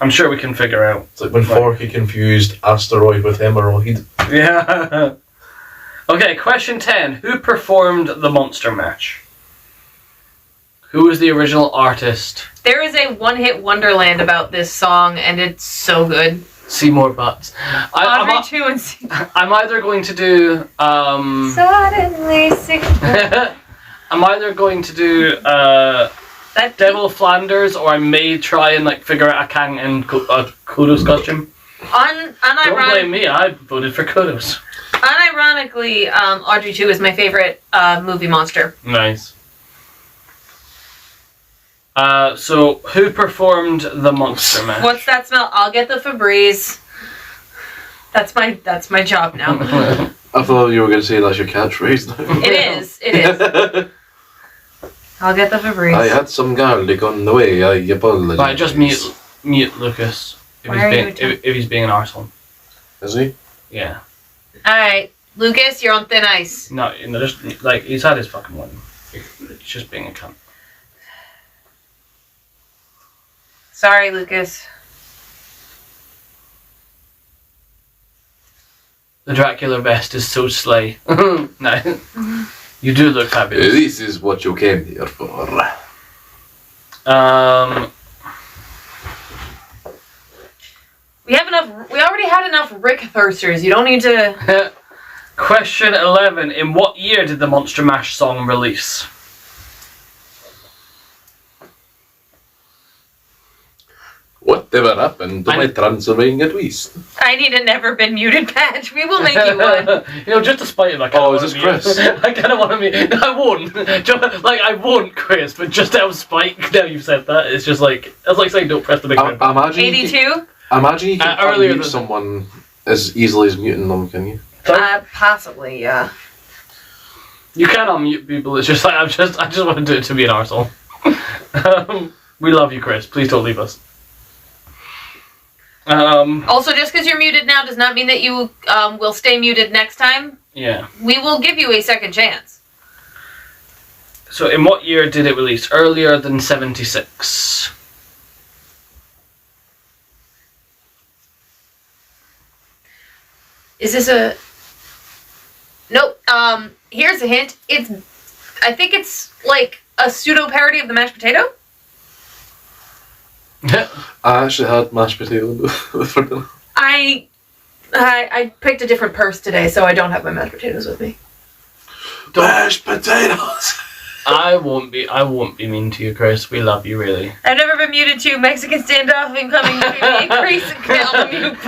I'm sure we can figure out. It's like when Forky confused asteroid with hemorrhoid. Yeah. Okay, question 10. Who performed the Monster Mash? Who was the original artist? There is a one-hit wonderland about this song, and it's so good. Seymour Butts. Audrey 2 and I'm either going to do Suddenly sick. I'm either going to do That Devil Flanders, or I may try and like figure out a Kang and Kudos costume. Don't blame me. I voted for Kudos. Unironically, Audrey 2 is my favorite movie monster. Nice. So who performed the Monster Mash? What's that smell? I'll get the Febreze. That's my job now. I thought you were going to say that's your catchphrase. It is. I'll get the Febreze. I had some garlic on the way. I apologize. Right, just mute Lucas if he's being an arsehole. Is he? Yeah. Alright, Lucas, you're on thin ice. No, just like he's had his fucking one. He's just being a cunt. Sorry, Lucas. The Dracula vest is so slay. No. You do look fabulous. This is what you came here for. We already had enough Rick Thirsters. You don't need to. Question 11. In what year did the Monster Mash song release? Whatever happened to my Transylvania twist? I need a never been muted patch. We will make you one. Just to spite him, I kind of is this Chris? I kind of want to be. I won't. I won't, Chris. But just out of spite, now you've said that, it's just like it's like saying don't press the big button. Imagine 82. Imagine you can earlier unmute someone as easily as muting them, can you? Possibly, yeah. You can unmute people. It's just like I just want to do it to be an arsehole. We love you, Chris. Please don't leave us. Also, just because you're muted now does not mean that you will stay muted next time. Yeah. We will give you a second chance. So, in what year did it release? Earlier than 76. Is this a... Nope. Here's a hint. I think it's like a pseudo-parody of the mashed potato. I actually had mashed potato for dinner. I picked a different purse today, so I don't have my mashed potatoes with me. Mashed potatoes! I won't be mean to you, Chris. We love you, really. I've never been muted to Mexican standoff incoming increase on the mute.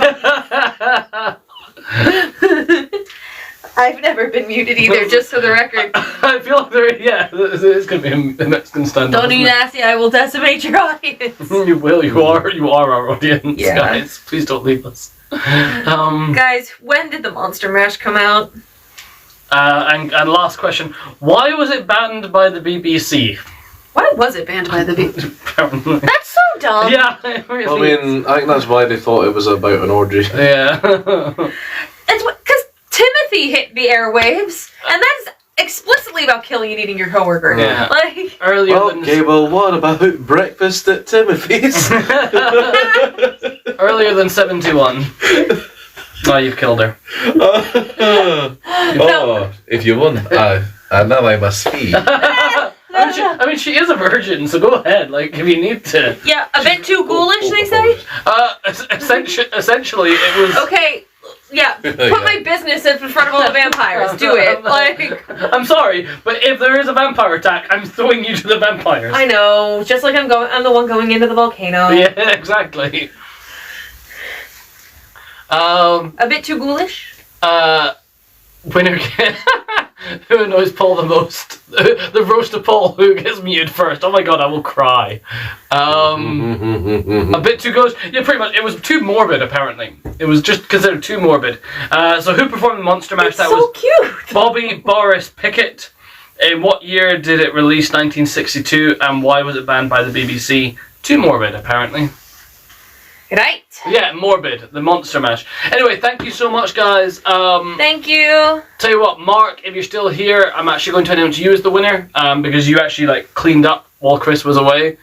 I've never been muted either, just for the record. I feel like there's going to be a Mexican standoff. Don't be nasty, I will decimate your audience. You will, you are our audience, Yeah. guys. Please don't leave us. Guys, when did the Monster Mash come out? And last question, why was it banned by the BBC? Why was it banned by the BBC? Apparently. That's so dumb. Yeah, it really is. I think that's why they thought it was about an orgy. Yeah. It's because Timothy hit the airwaves, and that's explicitly about killing and eating your coworker. Yeah. Like Earlier Okay, well, what about breakfast at Timothy's? Earlier than 71. Oh, you've killed her. If you want, now I must feed. I mean, she is a virgin, so go ahead. Like, if you need to. Yeah, a bit too ghoulish, they say. Essentially, it was. Okay. Yeah, put my business in front of all the vampires. Do it. Like, I'm sorry, but if there is a vampire attack, I'm throwing you to the vampires. I know. Just like I'm the one going into the volcano. Yeah, exactly. A bit too ghoulish. Winner who annoys Paul the most? The roast of Paul who gets muted first. Oh my god, I will cry. A bit too ghost. Yeah, pretty much. It was too morbid, apparently. It was just considered too morbid. So who performed the Monster Mash? It's that so was cute. Bobby Boris Pickett. In what year did it release? 1962. And why was it banned by the BBC? Too morbid, apparently. Right. Yeah, morbid. The Monster Mash. Anyway, thank you so much, guys. Thank you. Tell you what, Mark, if you're still here, I'm actually going to announce you as the winner, because you actually cleaned up while Chris was away.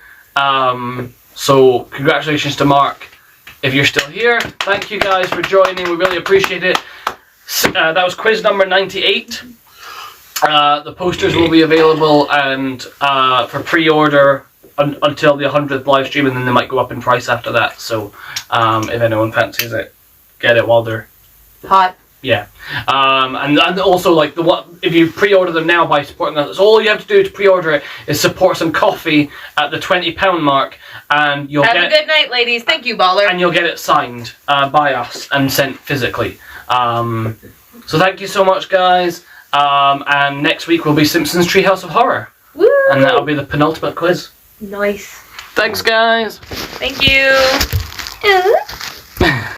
So congratulations to Mark. If you're still here, thank you guys for joining. We really appreciate it. That was quiz number 98. The posters will be available and for pre-order until the 100th live stream, and then they might go up in price after that. So if anyone fancies it, get it while they're Hot. yeah. And also like if you pre-order them now by supporting us, all you have to do to pre-order it is support some coffee at the £20 mark, and you'll Have get a good night, ladies. Thank you, Baller. and you'll get it signed by us and sent physically. So thank you so much, guys. And next week will be Simpsons Treehouse of Horror. Woo! And that'll be the penultimate quiz. Nice. Thanks, guys. Thank you.